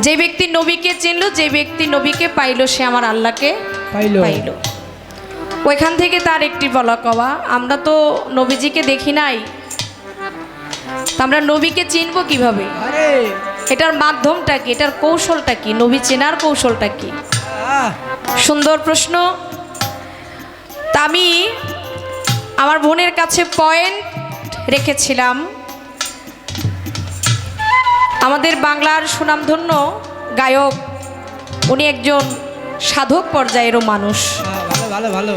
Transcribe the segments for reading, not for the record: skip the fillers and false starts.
যে ব্যক্তি নবীকে চিনল, যে ব্যক্তি নবীকে পাইল, সে আমার আল্লাহকে পাইল। ওইখান থেকে তার একটি বলা কওয়া, আমরা তো নবীজিকে দেখি নাই, আমরা নবীকে চিনব কিভাবে? এটার মাধ্যমটা কি, এটার কৌশলটা কি, নবী চেনার কৌশলটা কি? সুন্দর প্রশ্ন। তা আমি আমার বোনের কাছে পয়েন্ট রেখেছিলাম। আমাদের বাংলার সুনামধন্য গায়ক, উনি একজন সাধক পর্যায়েরও মানুষ। ভালো ভালো।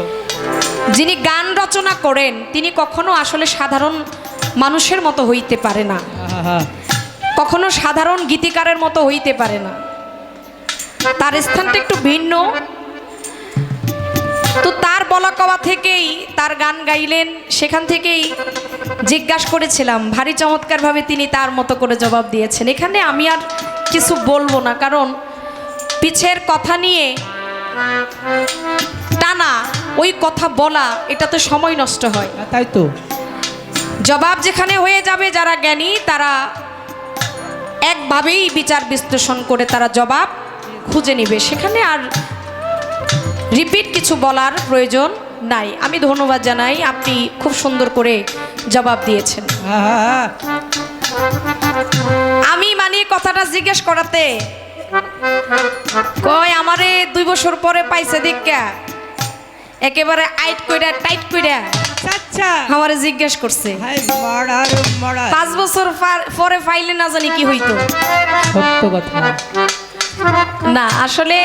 যিনি গান রচনা করেন তিনি কখনো আসলে সাধারণ মানুষের মতো হইতে পারে না, কখনো সাধারণ গীতিকারের মতো হইতে পারে না, তার স্থানটা একটু ভিন্ন। তো তার বলা কওয়া থেকেই তার গান গাইলেন, সেখান থেকেই জিজ্ঞাসা করেছিলাম, ভারী চমৎকারভাবে তিনি তার মতো করে জবাব দিয়েছেন। এখানে আমি আর কিছু বলবো না, কারণ পিছের কথা নিয়ে টানা, ওই কথা বলা, এটা তো সময় নষ্ট হয়। তাই তো জবাব যেখানে হয়ে যাবে, যারা জ্ঞানী তারা একভাবেই বিচার বিশ্লেষণ করে তারা জবাব খুঁজে নেবে, সেখানে আর রিপিট কিছু বলার প্রয়োজন নাই। আমি ধন্যবাদ জানাই, আপনি খুব সুন্দর করে জবাব দিয়েছেন। আমি মানে কথাটা জিজ্ঞেস করাতে কয়, আমারে 2 বছর পরে পাইছে দেখা একেবারে আইট কইরা টাইট কইরা আমারে জিজ্ঞেস করছে, 5 বছর পরে ফাইলে না জানি কি হইতো। সত্য কথা না, আসলে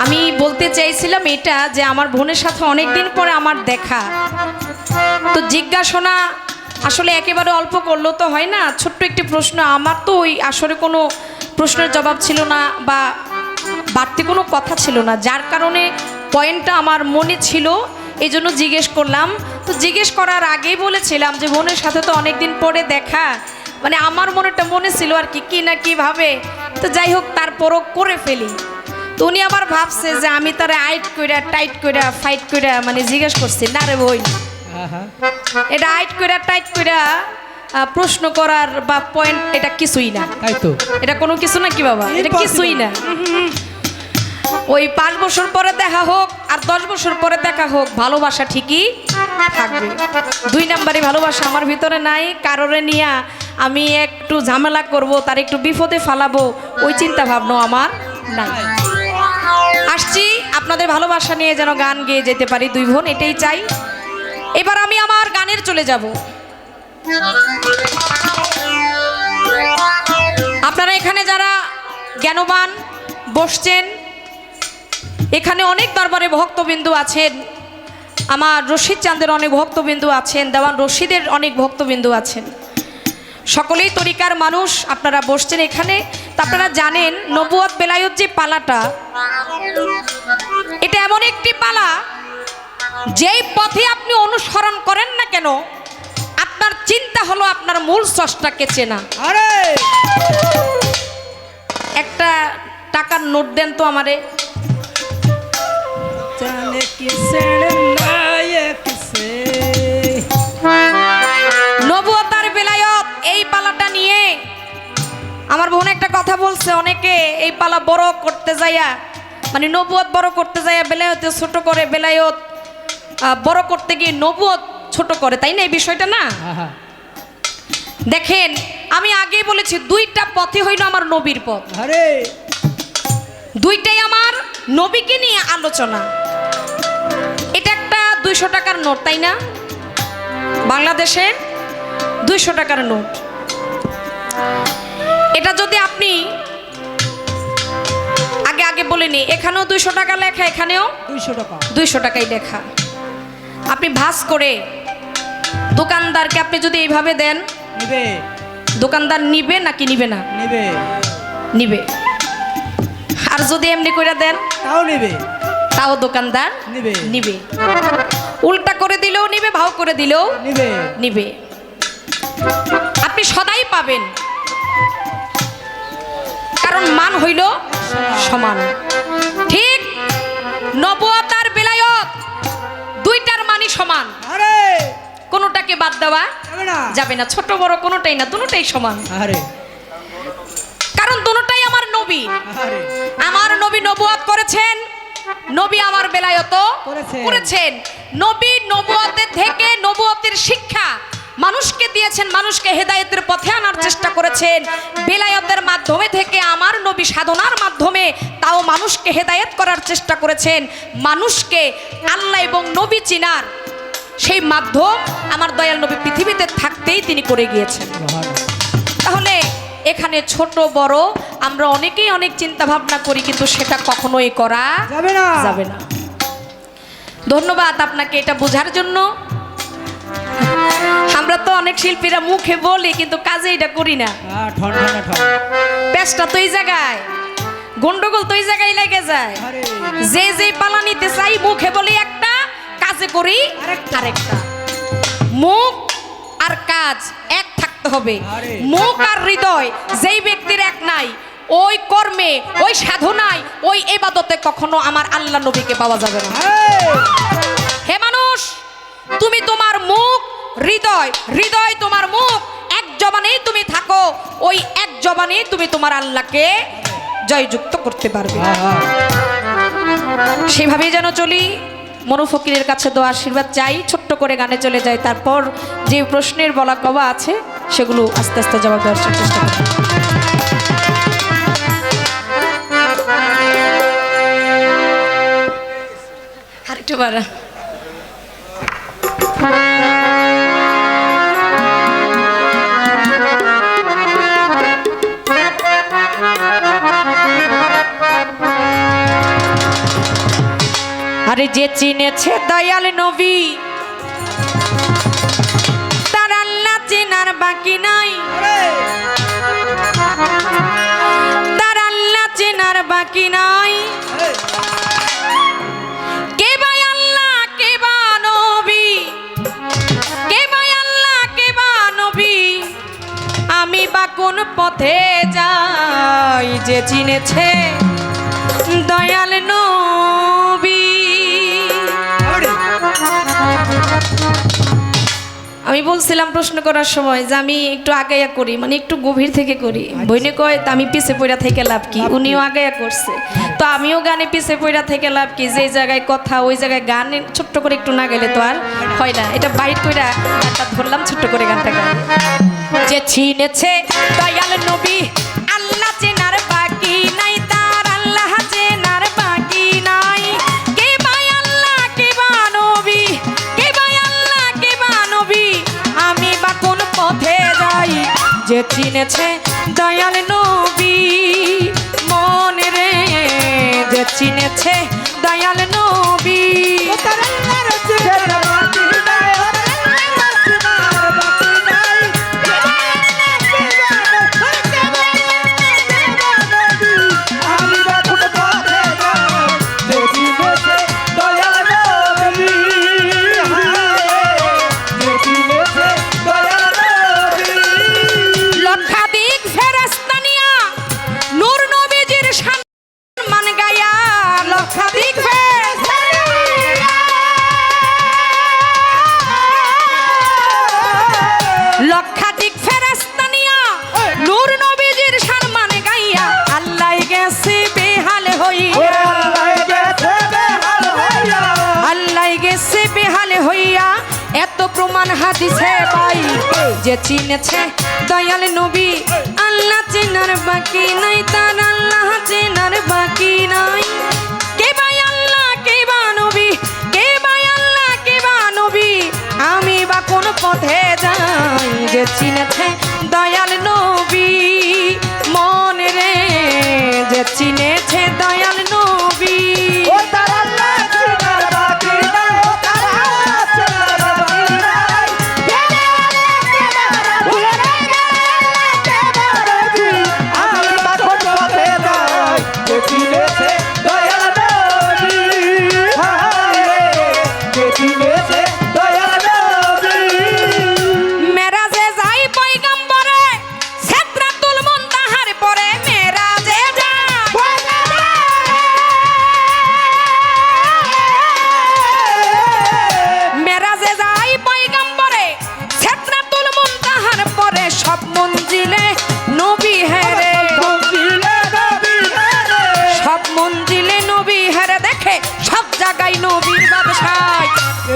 আমি বলতে চাইছিলাম এটা, যে আমার বোনের সাথে অনেক দিন পরে আমার দেখা, তো জিজ্ঞাসা আসলে একেবারে অল্প করলেও তো হয় না। ছোট্ট একটি প্রশ্ন, আমার তো ওই আসলে কোনো প্রশ্নের জবাব ছিল না বা বাড়তি কোনো কথা ছিল না, যার কারণে পয়েন্টটা আমার মনে ছিল, এই জন্য জিজ্ঞেস করলাম। তো জিজ্ঞেস করার আগেই বলেছিলাম যে বোনের সাথে তো অনেক দিন পরে দেখা, মানে আমার মনেটা মনে ছিল আর কি না কিভাবে, তো যাই হোক তারপরও করে ফেলি। তো উনি আবার ভাবছে যে আমি তারা আইট কইরা টাইট কইরা ফাইট কইরা মানে জিজ্ঞেস করছি। না রে বই, এটা আইট কইরা টাইট কইরা প্রশ্ন করার বা পয়েন্ট, এটা কিছুই না। তাই তো, এটা কোনো কিছু না কি বাবা, এটা কিছুই না। ওই 5 বছর পরে দেখা হোক আর 10 বছর পরে দেখা হোক, ভালোবাসা ঠিকই থাকবে। 2 নাম্বারই ভালোবাসা আমার ভিতরে নাই। কারোরে নিয়ে আমি একটু ঝামেলা করব, তার একটু বিপদে ফালাবো, ওই চিন্তা ভাবনা আমার নাই। আসছি আপনাদের ভালোবাসা নিয়ে যেন গান গেয়ে যেতে পারি 2 বোন, এটাই চাই। এবার আমি আমার গানের চলে যাব। আপনারা এখানে যারা জ্ঞানবান বসছেন, এখানে অনেক দরবারে ভক্তবিন্দু আছেন, আমার রশিদ চাঁদের অনেক ভক্তবিন্দু আছেন, দেওয়ান রশিদের অনেক ভক্তবিন্দু আছেন, সকলেই তরিকার মানুষ। আপনারা বসছেন এখানে, তা আপনারা জানেন নবুয়ত বেলায়ত যে পালাটা, এটা এমন একটি পালা, যেই পথে আপনি অনুসরণ করেন না কেন, আপনার চিন্তা হলো আপনার মূল স্রষ্টাকে চেনা। একটা টাকার নোট দেন তো আমারে। নবুয়তার বেলায়ত এই পালাটা নিয়ে আমার বোন একটা কথা বলছে, অনেকে এই পালা বড় করতে যাইয়া, মানে নবুয়ত বড় করতে যাইয়া বেলায়তে ছোট করে, বেলায়ত বড় করতে গিয়ে নবুয়ত ছোট করে, তাই না? এই বিষয়টা না, দেখেন আমি আগেই বলেছি 2টা পথই হইল আমার নবীর পথ, 2টাই আমার নবীকে নিয়ে আলোচনা। এটা একটা 200 টাকার নোট, তাই না? বাংলাদেশের 200 টাকার নোট। এটা যদি আপনি আগে বলে নি, এখানেও 200 টাকা লেখা, এখানেও 200 টাকাই লেখা। আপনি ভাঁজ করে দোকানদারকে আপনি যদি এইভাবে দেন, দোকানদার নিবে নাকি নিবে না? নিবে। আর যদি এমনি করে দেন, তাও নিবে, তাও দোকানদার নিবে। উল্টা করে দিলেও নিবে, ভাও করে দিলেও নিবে। আপনি সদাই পাবেন, কারণ মান হইল সমান। ঠিক নবুয়ত আর বেলায়ত 2টার মানই সমান, কোনোটাকে বাদ দেওয়া যাবে না, ছোট বড় কোনোটাই না, দুটোটাই সমান। কারণ নবী, আরে আমার নবী নবুয়ত করেছেন, নবী আমার বেলায়ত করেছেন। করেছেন। নবী নবুয়তের থেকে নবুয়তের শিক্ষা মানুষকে দিয়েছেন, মানুষকে হেদায়েতের পথে আনার চেষ্টা করেছেন। বেলায়তের মাধ্যমে থেকে আমার নবী সাধনার মাধ্যমে তাও মানুষকে হেদায়েত করার চেষ্টা করেছেন। মানুষকে আল্লাহ এবং নবী চিনার সেই মাধ্যম আমার দয়াল নবী পৃথিবীতে থাকতেই তিনি করে গিয়েছেন। মহান। তাহলে এখানে ছোট বড় আমরা অনেকেই অনেক চিন্তা ভাবনা করি, কিন্তু সেটা কখনোই করা যাবে না। যাবে না। ধন্যবাদ আপনাকে এটা বোঝার জন্য। আমরা তো অনেক শিল্পীরা মুখে বলি কিন্তু কাজে এটা করি না। ঠন ঠন ঠন। পেশটা তো এই জায়গায়, গন্ডগোল তো এই জায়গায় লেগে যায়। আরে যে পালা নিতে চাই মুখে বলি একটা, কাজে করি আরেকটা। মুখ আর কাজ এক থাকতে হবে। আরে। মুখ আর হৃদয় যেই ব্যক্তির এক নাই, ওই কর্মে, ওই সাধনায়, ওই ইবাদতে কখনো আমার আল্লাহ নবীকে পাওয়া যাবে না। হে মানুষ, তুমি তোমার মুখ হৃদয়, হৃদয় তোমার মুখ, এক জবানেই তুমি থাকো, ওই এক জবানেই তুমি তোমার আল্লাহকে জয়যুক্ত করতে পারবে। সেভাবেই যেন চলি। মনু ফকিরের কাছে দোয়া আশীর্বাদ চাই, ছোট্ট করে গানে চলে যাই, তারপর যে প্রশ্নের বলা কওয়া আছে সেগুলো আস্তে আস্তে জবাব দেওয়ার চেষ্টা করি। আরেকটু বাড়া। আরে যে চিনেছে দয়াল নবী তার আল্লাহ চেনার বাকি নাই, তার আল্লাহ চেনার বাকি নাই। কে ভাই আল্লাহ, কে বা নবী, কে ভাই আল্লাহ, কে বা নবী, আমি বা কোন পথে যাই, যে চিনেছে দয়াল নবী। আমি বলছিলাম প্রশ্ন করার সময় যে আমি একটু আগাইয়া করি, মানে একটু গভীর থেকে করি। বইনে কয় তা আমি পিছে পড়া থেকে লাভ কি, উনিও আগাইয়া করছে, তো আমিও গানে পিছে পড়া থেকে লাভ কি, যে জায়গায় কথা ওই জায়গায় গান ছোট্ট করে একটু না গেলে তো আর হয় না। এটা বাইট কইরা গানটা ধরলাম, ছোট্ট করে গানটা গাই। যে চিনেছে দয়াল নবী আল্লাহ চেনার বাকি নাই, তার আল্লাহ চেনার বাকি নাই। কে ভাই আল্লাহ, কে বা নবী, কে ভাই আল্লাহ, কে বা নবী, আমি বা কোন পথে যাই, যে চিনেছে দয়াল নবী। মন রে, যে চিনেছে দয়াল নবী। লক্ষাধিক ফেরেশতা নিয়া নূর নবীজির সম্মান গায়া, লক্ষাধিক লক্ষাধিক ফেরেশতা নিয়া নূর নবীজির সম্মান গাইয়া, আল্লাহ গেছে বেহাল হইয়া, আল্লাহ গেছে বেহাল হইয়া, এত প্রমাণ হাদিসে পাই, যে চিনেছে দয়াল নবী আল্লাহ চেনার বাকি নাই, তার আল্লাহ চেনার বাকি নাই। কে ভাই আল্লাহ, কে বা নবী, কে ভাই আল্লাহ, কে বা নবী, আমি বা কোন পথে যাই, যে চিনেছে দয়াল নবী। মন রে, যে চিনেছে দয়াল নবী। মেরাজে যাই পয়গম্বরে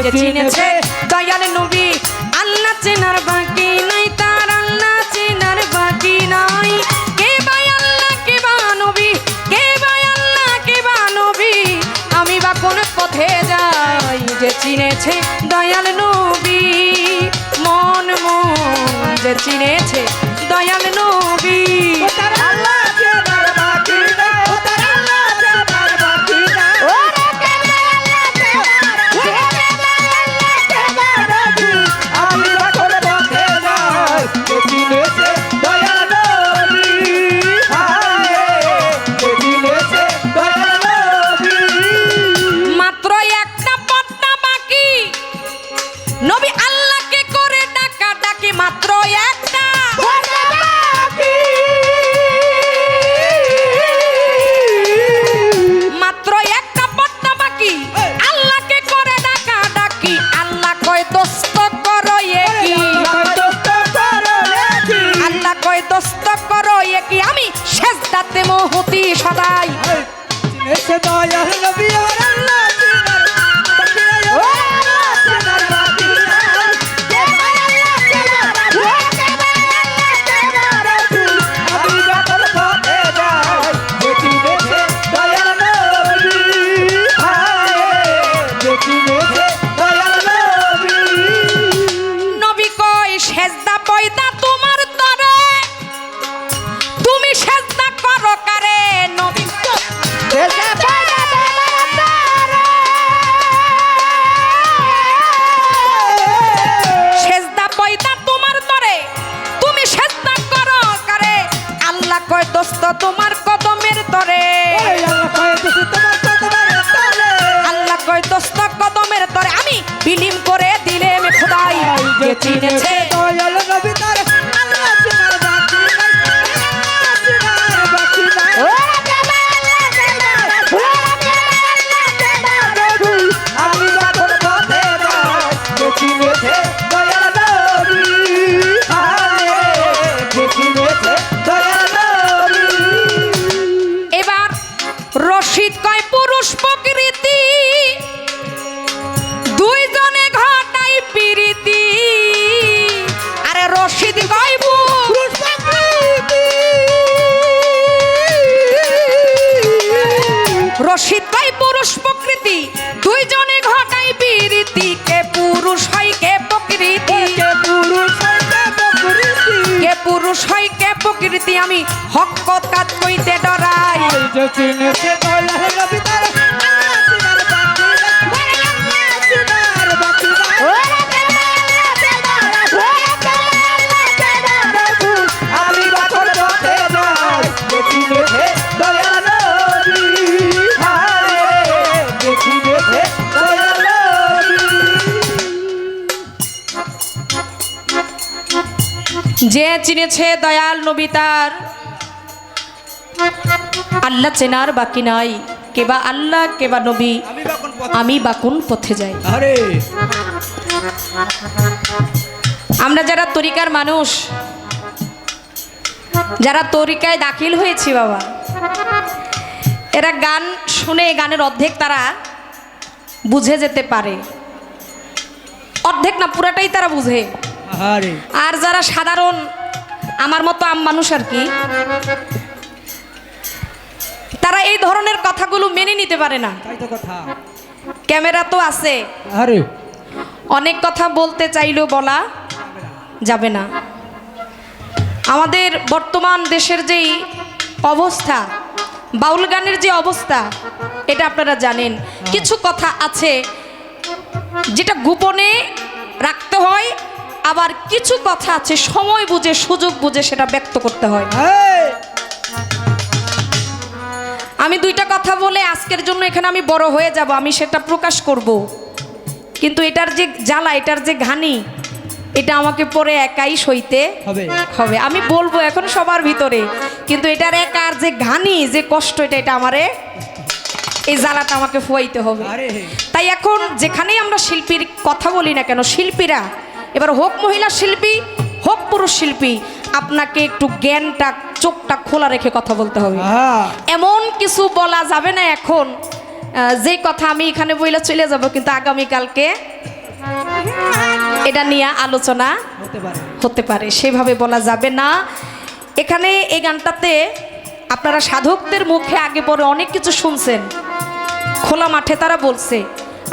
যে চিনেছে দয়াল নবী আল্লাহ চেনার বাকি নাই তার আল্লাহ চেনার বাকি নাই কে ভাই আল্লাহ কে বা নবী কে ভাই আল্লাহ কে বা নবী আমি বা কোন পথে যাই যে চিনেছে দয়াল নবী মন মন যে চিনেছে দয়াল নবী আল্লাহ চেনার বাকি নাই আল্লাহ চেনার বাকি নাই ওরে কেন আল্লাহ চেনার বাকি আমি যখন পথে যাই যে চিনেছে দয়াল নবী হায় যে চিনেছে দয়াল নবী মাত্র একটা পথটা বাকি নবী আল্লাহকে করে ডাকা ডাকি মাত্র একটা মাত্র একটা পথটা বাকি আল্লাহকে করে ডাকা ডাকি আল্লাহ কয় দোস্ত করো একি আল্লাহ কয় দোস্ত করো একি আমি সেজদাতে মোহতি সদাই চিনেছে দয়াল নবী আর আল্লাহ চেনার বাকি নাই আল্লাহ চেনার বাকি নাই কে ভাই আল্লাহ চেনার বাকি আমি যখন পথে যাই যে চিনেছে দয়াল নবী হায় যে চিনেছে দয়াল নবী নবী কয় সেজদা পয়দা তোমার তরে তুমি সেজদা করো কারে নবী কয়, সেজদা পয়দা তোমার তরে তুমি সেজদা করো কারে আল্লাহ কয় দোস্ত তোমার কদমের তরে আল্লাহ কয় দোস্ত কদমের তরে আমি বিলীন করে দিলে মে খোদাই যে চিনেছে দয়াল নবী তার আল্লাহ চেনার বাকি নাই আল্লাহ চেনার বাকি নাই আমি যখন পথে যাই যে চিনেছে দয়াল নবী হায় যে চিনেছে দয়াল নবী এবার রশিদ কয় পুরুষ প্রকৃতি দুইজনে ঘটাই প্রীতি আরে রশিদ কয় পুরুষ রশিদ কয় পুরুষ প্রকৃতি দুইজনে ঘটাই প্রীতি কে পুরুষ হয় কে প্রকৃতি কে পুরুষ কে প্রকৃতি কে পুরুষ হয় কে প্রকৃতি আমি হক কাজ কইতে ডরাই যে চিনেছে দয়াল নবী তার আল্লাহ চেনার বাকি নাই আল্লাহ চেনার বাকি নাই আমি যখন পথে যাই যে চিনেছে দয়াল নবী হায় যে চিনেছে দয়াল নবী যে চিনেছে দয়াল নবী তার আল্লাহ চেনার বাকি নাই কেবা আল্লাহ কেবা নবী আমি বা কোন পথে যাই আরে আমরা যারা তরিকার মানুষ যারা তরিকায় দাখিল হয়েছি বাবা এরা গান শুনে গানের অর্ধেক তারা বুঝে যেতে পারে অর্ধেক না পুরাটাই তারা বুঝে আরে আর যারা সাধারণ আমার মতো আম মানুষ আর কি তারা এই ধরনের কথাগুলো মেনে নিতে পারে না তাই তো কথা ক্যামেরা তো আছে আরে অনেক কথা বলতে চাইলেও বলা যাবে না আমাদের বর্তমান দেশের যেই অবস্থা বাউল গানের যে অবস্থা এটা আপনারা জানেন কিছু কথা আছে যেটা গোপনে রাখতে হয় আবার কিছু কথা আছে সময় বুঝে সুযোগ বুঝে সেটা ব্যক্ত করতে হয় আমি দুইটা কথা বলে আজকের জন্য এখানে আমি বড় হয়ে যাব আমি সেটা প্রকাশ করব কিন্তু এটার যে জ্বালা এটার যে ঘানি এটা আমাকে পরে একাই সইতে হবে আমি বলবো এখন সবার ভিতরে কিন্তু এটার একার যে ঘানি যে কষ্ট এটা আমারে এই জ্বালাটা আমাকে ফুয়াইতে হবে তাই এখন যেখানেই আমরা শিল্পীর কথা বলি না কেন শিল্পীরা এবার হোক মহিলা শিল্পী হোক পুরুষ শিল্পী আপনাকে একটু জ্ঞানটা চোখটা খোলা রেখে কথা বলতে হবে এমন কিছু বলা যাবে না এখন যেই কথা আমি এখানে বইলে চলে যাব কিন্তু আগামীকালকে এটা নিয়ে আলোচনা হতে পারে। হতে পারে, সেভাবে বলা যাবে না। এখানে এই গানটাতে আপনারা সাধকদের মুখে আগে পরে অনেক কিছু শুনছেন, খোলা মাঠে তারা বলছে,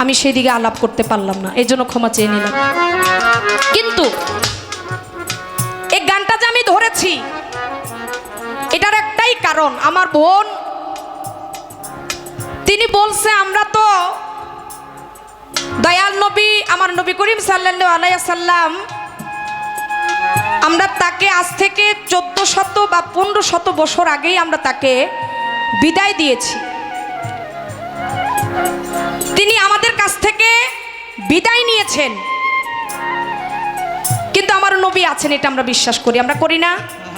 আমি সেদিকে আলাপ করতে পারলাম না, এই জন্য ক্ষমা চেয়ে নিলাম। কিন্তু এই গানটা যে আমি ধরেছি এটার একটাই কারণ, আমার বোন তিনি বলছে আমরা তো দয়াল নবী আমার নবী করিম সাল্লাল্লাহু আলাইহি সাল্লাম আমরা তাকে আজ থেকে 1400 বা 1500 বছর আগেই আমরা তাকে বিদায় দিয়েছি। তিনি আমাদের কাছ থেকে বিদায় নিয়েছেন, কিন্তু আমার নবী আছেন এটা আমরা বিশ্বাস করি, আমরা করি না?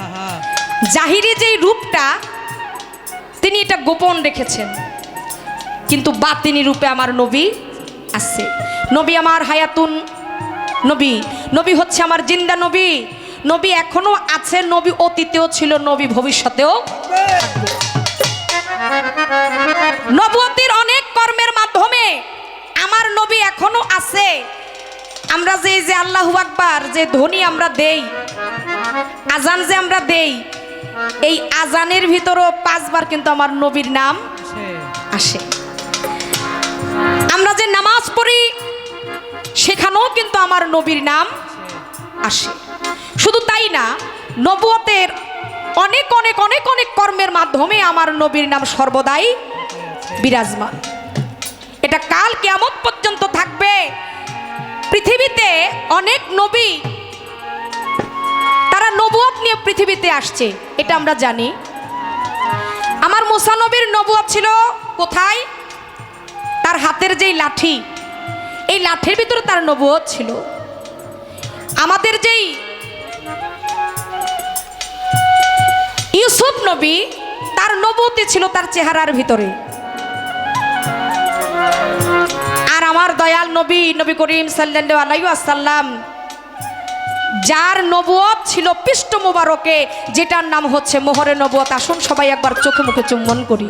আহা, জাহিরি যেই রূপটা তিনি এটা গোপন রেখেছেন, কিন্তু বাতিনি রূপে আমার নবী আছে। নবী আমার হায়াতুন নবী, নবী হচ্ছে আমার জিন্দা নবী। নবী এখনো আছে, নবী অতীতেও ছিল, নবী ভবিষ্যতেও থাকবে। নবুয়তির অনেক কর্মের মাধ্যমে আমার নবী এখনো আছে। আমরা যে আল্লাহু আকবার যে ধ্বনি আমরা দেই, আজান যে আমরা দেই, এই আজানের ভিতরও 5 বার কিন্তু আমার নবীর নাম সে আসে। আমরা যে নামাজ পড়ি সেখানেও কিন্তু আমার নবীর নাম আসে। শুধু তাই না, নবুয়তের অনেক অনেক অনেক অনেক কর্মের মাধ্যমে আমার নবীর নাম সর্বদাই বিরাজমান। এটা কাল কিয়ামত পর্যন্ত থাকবে। পৃথিবীতে অনেক নবী তারা নবুয়ত নিয়ে পৃথিবীতে আসছে, এটা আমরা জানি। আমার মুসা নবীর নবুয়ত ছিল কোথায়? তার হাতের যেই লাঠি, এই লাঠির ভিতরে তার নবুয়ত ছিল। আমাদের যেই ইউসুফ নবী, তার নবুয়তি ছিল তার চেহারার ভিতরে। আর আমার দয়াল নবী নবী করিম সাল্লাল্লাহু আলাইহি ওয়াসাল্লাম, যার নবুয়ত ছিল পৃষ্ঠ মুবারকে, যেটার নাম হচ্ছে মোহরে নবুয়ত। আসুন সবাই একবার চোখে মুখে চুম্বন করি।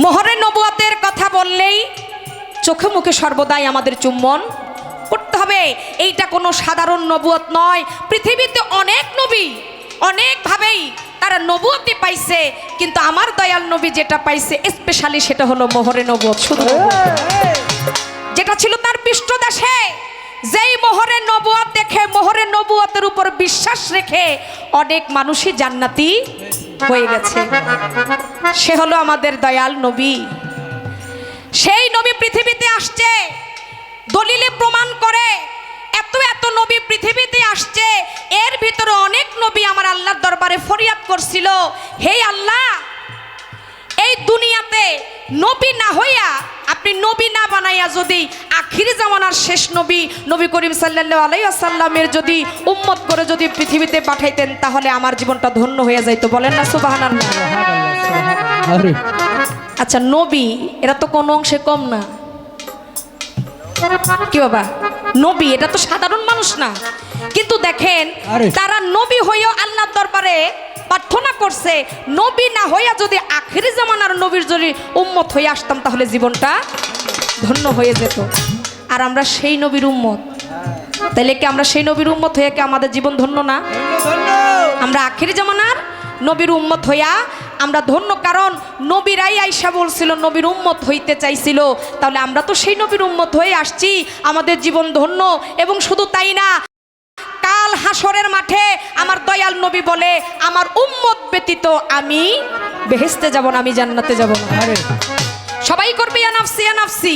মোহরে নবুয়তের কথা বললেই চোখে মুখে সর্বদাই আমাদের চুম্বন করতে হবে। এইটা কোনো সাধারণ নবুয়ত নয়। পৃথিবীতে অনেক নবী অনেকভাবেই তারা নবুয়তি পাইছে, কিন্তু আমার দয়াল নবী যেটা পাইছে স্পেশালি সেটা হলো মোহরে নবুয়ত। শুধু যেটা ছিল তার পৃষ্ঠদেশে, যেই মোহরে নবুয়ত দেখে, মোহরে নবুয়তের উপর বিশ্বাস রেখে অনেক মানুষই জান্নাতি হয়ে গেছে। সে হলো আমাদের দয়াল নবী। সেই নবী পৃথিবীতে আসছে, দলিলে প্রমাণ করে এত এত নবী পৃথিবীতে আসছে। এর ভিতরে অনেক নবী আমার আল্লাহর দরবারে ফরিয়াদ করছিল, হে আল্লাহ, এই দুনিয়াতে নবী না হইয়া, আপনি নবী না বানাইয়া যদি আখিরি জামানার শেষ নবী নবী করিম সাল্লাল্লাহু আলাইহি ওয়াসাল্লামের যদি উম্মত করে যদি পৃথিবীতে পাঠাইতেন, তাহলে আমার জীবনটা ধন্য হয়ে যাইতো। বলেন না সুবহানাল্লাহ? আরে আচ্ছা, নবী এরা তো কোনো অংশে কম না। কি বাবা, নবী এটা তো সাধারণ মানুষ না। কিন্তু দেখেন, আরে। তারা নবী হইয়াও আল্লাহর দরবারে প্রার্থনা করছে, নবী না হইয়া যদি আখিরি জামানার নবীর যদি উম্মত হয়ে আসতাম, তাহলে জীবনটা ধন্য হয়ে যেত। আর আমরা সেই নবীর উম্মত, তাইলে কি আমরা সেই নবীর উম্মত হয়ে কি আমাদের জীবন ধন্য না? আমরা আখিরি জামানার নবীর উম্মত হইয়া আমরা ধন্য, কারণ নবীরাই আইসা বলছিল, নবীর উম্মত হইতে চাইছিল। তাহলে আমরা তো সেই নবীর উম্মত হয়ে আসছি, আমাদের জীবন ধন্য। এবং শুধু তাই না, কাল হাসরের মাঠে আমার দয়াল নবী বলে, আমার উম্মত ব্যতীত আমি বেহেশতে যাব না, আমি জান্নাতে যাব না। আরে সবাই করবে ইয়া নাফসি ইয়া নাফসি,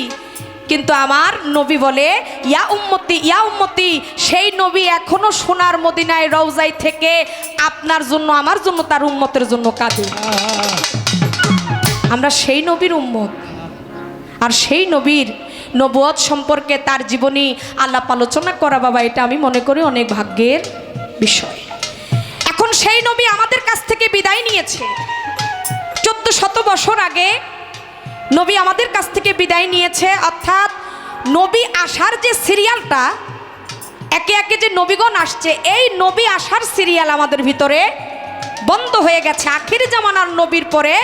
কিন্তু আমার নবী বলে ইয়া উম্মতি ইয়া উম্মতি। সেই নবী এখনো সোনার মদিনায় রওজায় থেকে আপনার জন্য, আমার জন্য, তার উম্মতের জন্য কাঁদে। আমরা সেই নবীর উম্মত। আর সেই নবীর নবুয়ত সম্পর্কে তার জীবনী আলাপ আলোচনা করা, বাবা, এটা আমি মনে করি অনেক ভাগ্যের বিষয়। এখন সেই নবী আমাদের কাছ থেকে বিদায় নিয়েছে। 1400 বছর আগে নবী আমাদের কাছ থেকে বিদায় নিয়েছে। অর্থাৎ নবী আসার যে সিরিয়ালটা, একে একে যে নবীগণ আসছে, এই নবী আসার সিরিয়াল আমাদের ভিতরে বন্ধ হয়ে গেছে। আখির জামানার নবীর পরে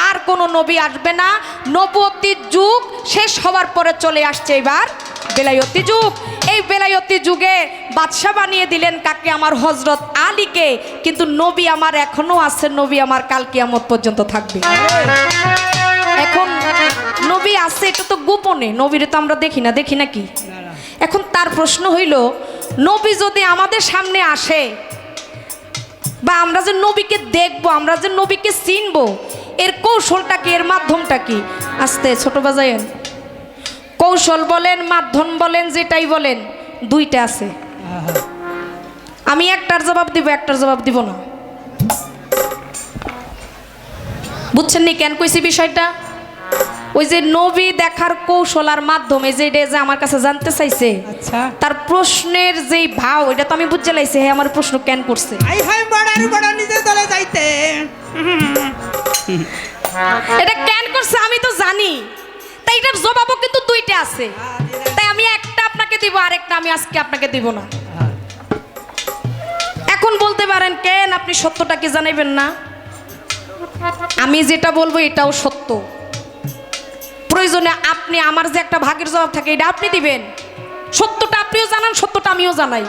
আর কোনো নবী আসবে না। নবুয়তির যুগ শেষ হওয়ার পরে চলে আসছে এবার বেলায়তি যুগ। এই বেলায়তি যুগে বাদশাহ বানিয়ে দিলেন কাকে? আমার হযরত আলীকে। কিন্তু নবী আমার এখনো আছে, নবী আমার কাল কিয়ামত পর্যন্ত থাকবে। এখন নবী আছে এটা তো গোপনে, নবীরে তো আমরা দেখি না কি? এখন তার প্রশ্ন হইল, নবী যদি আমাদের সামনে আসে বা আমরা যে নবীকে দেখবো, আমরা যে নবীকে চিনবো, এর কৌশলটা কি, এর মাধ্যমটা কি? আস্তে ছোট বাজায়েন। কৌশল বলেন, মাধ্যম বলেন, যেটাই বলেন, দুইটা আছে। আমি একটার জবাব দিব, একটার জবাব দিব না। বুঝছেন নি কেন কইছি বিষয়টা? ওই যে নবী দেখার কৌশল আর মাধ্যমে যেটা যে আমার কাছে জানতে চাইছে, আচ্ছা তার প্রশ্নের যেই ভাও, এটা তো আমি বুঝতে লাইছি হে আমার প্রশ্ন কেন করছে। আই হাই বড়ার বড় নিজে দলে যাইতে এটা কেন করছে আমি তো জানি, তাই এটার জবাবও কিন্তু দুইটা আছে। তাই আমি একটা আপনাকে দিব, আরেকটা আমি আজকে আপনাকে দিব না। এখন বলতে পারেন কেন আপনি সত্যটা কি জানাইবেন না? আমি যেটা বলবো এটাও সত্য। প্রয়োজনে আপনি আমার যে একটা ভাগের জবাব থাকে এটা আপনি দিবেন। সত্যটা আপনিও জানান, সত্যটা আমিও জানাই।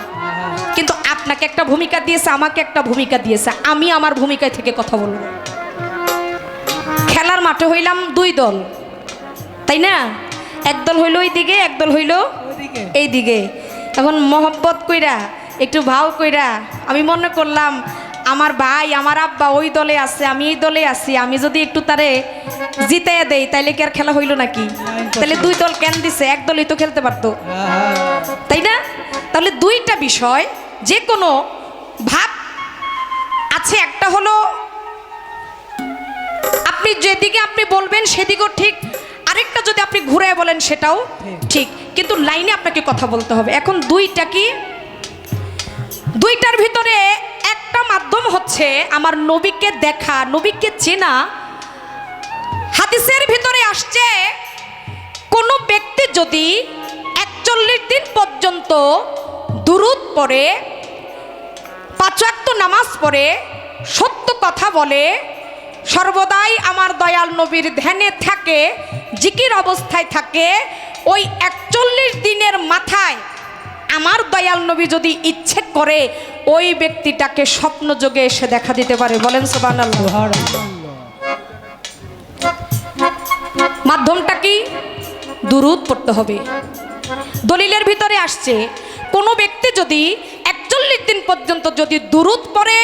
কিন্তু আপনাকে একটা ভূমিকা দিয়েছে, আমাকে একটা ভূমিকা দিয়েছে, আমি আমার ভূমিকায় থেকে কথা বলবো। খেলার মাঠে হইলাম দুই দল, তাই না? একদল হইল ওই দিকে, একদল হইল এই দিকে। এখন মহব্বত কইরা, একটু ভাও কইরা আমি মনে করলাম আমার ভাই, আমার আব্বা ওই দলে আছে, আমি এই দলে আছি, আমি যদি একটু তারে জিতে দেই তাইলে কি আর খেলা হইল নাকি? তাহলে দুই দল কেন দিছে? এক দলই তো খেলতে পারতো, তাই না? তাহলে দুইটা বিষয়, যে কোনো ভাব আছে। একটা হলো আপনি যেদিকে আপনি বলবেন সেদিকেও ঠিক, আরেকটা যদি আপনি ঘুরে বলেন সেটাও ঠিক, কিন্তু লাইনে আপনাকে কথা বলতে হবে। এখন দুইটা কি? দুইটার ভিতরে একটা মাধ্যম হচ্ছে আমার নবীকে দেখা, নবীকে চেনা। হাদিসের ভিতরে আসছে কোনো ব্যক্তি যদি 41 দিন পর্যন্ত দুরূদ পড়ে, 5 ওয়াক্ত নামাজ পড়ে, সত্য কথা বলে, সর্বদাই আমার দয়াল নবীর ধ্যানে থাকে, জিকির অবস্থায় থাকে, ওই 41 দিনের মাথায় আমার দয়াল নবী যদি ইচ্ছে করে ওই ব্যক্তিটাকে স্বপ্ন যোগে এসে দেখা দিতে পারে। বলেন সুবহানাল্লাহ। মাধ্যমটা কি? দুরূদ পড়তে হবে। দলিলের ভিতরে আসছে কোনো ব্যক্তি যদি 41 দিন পর্যন্ত যদি দুরূদ পড়ে,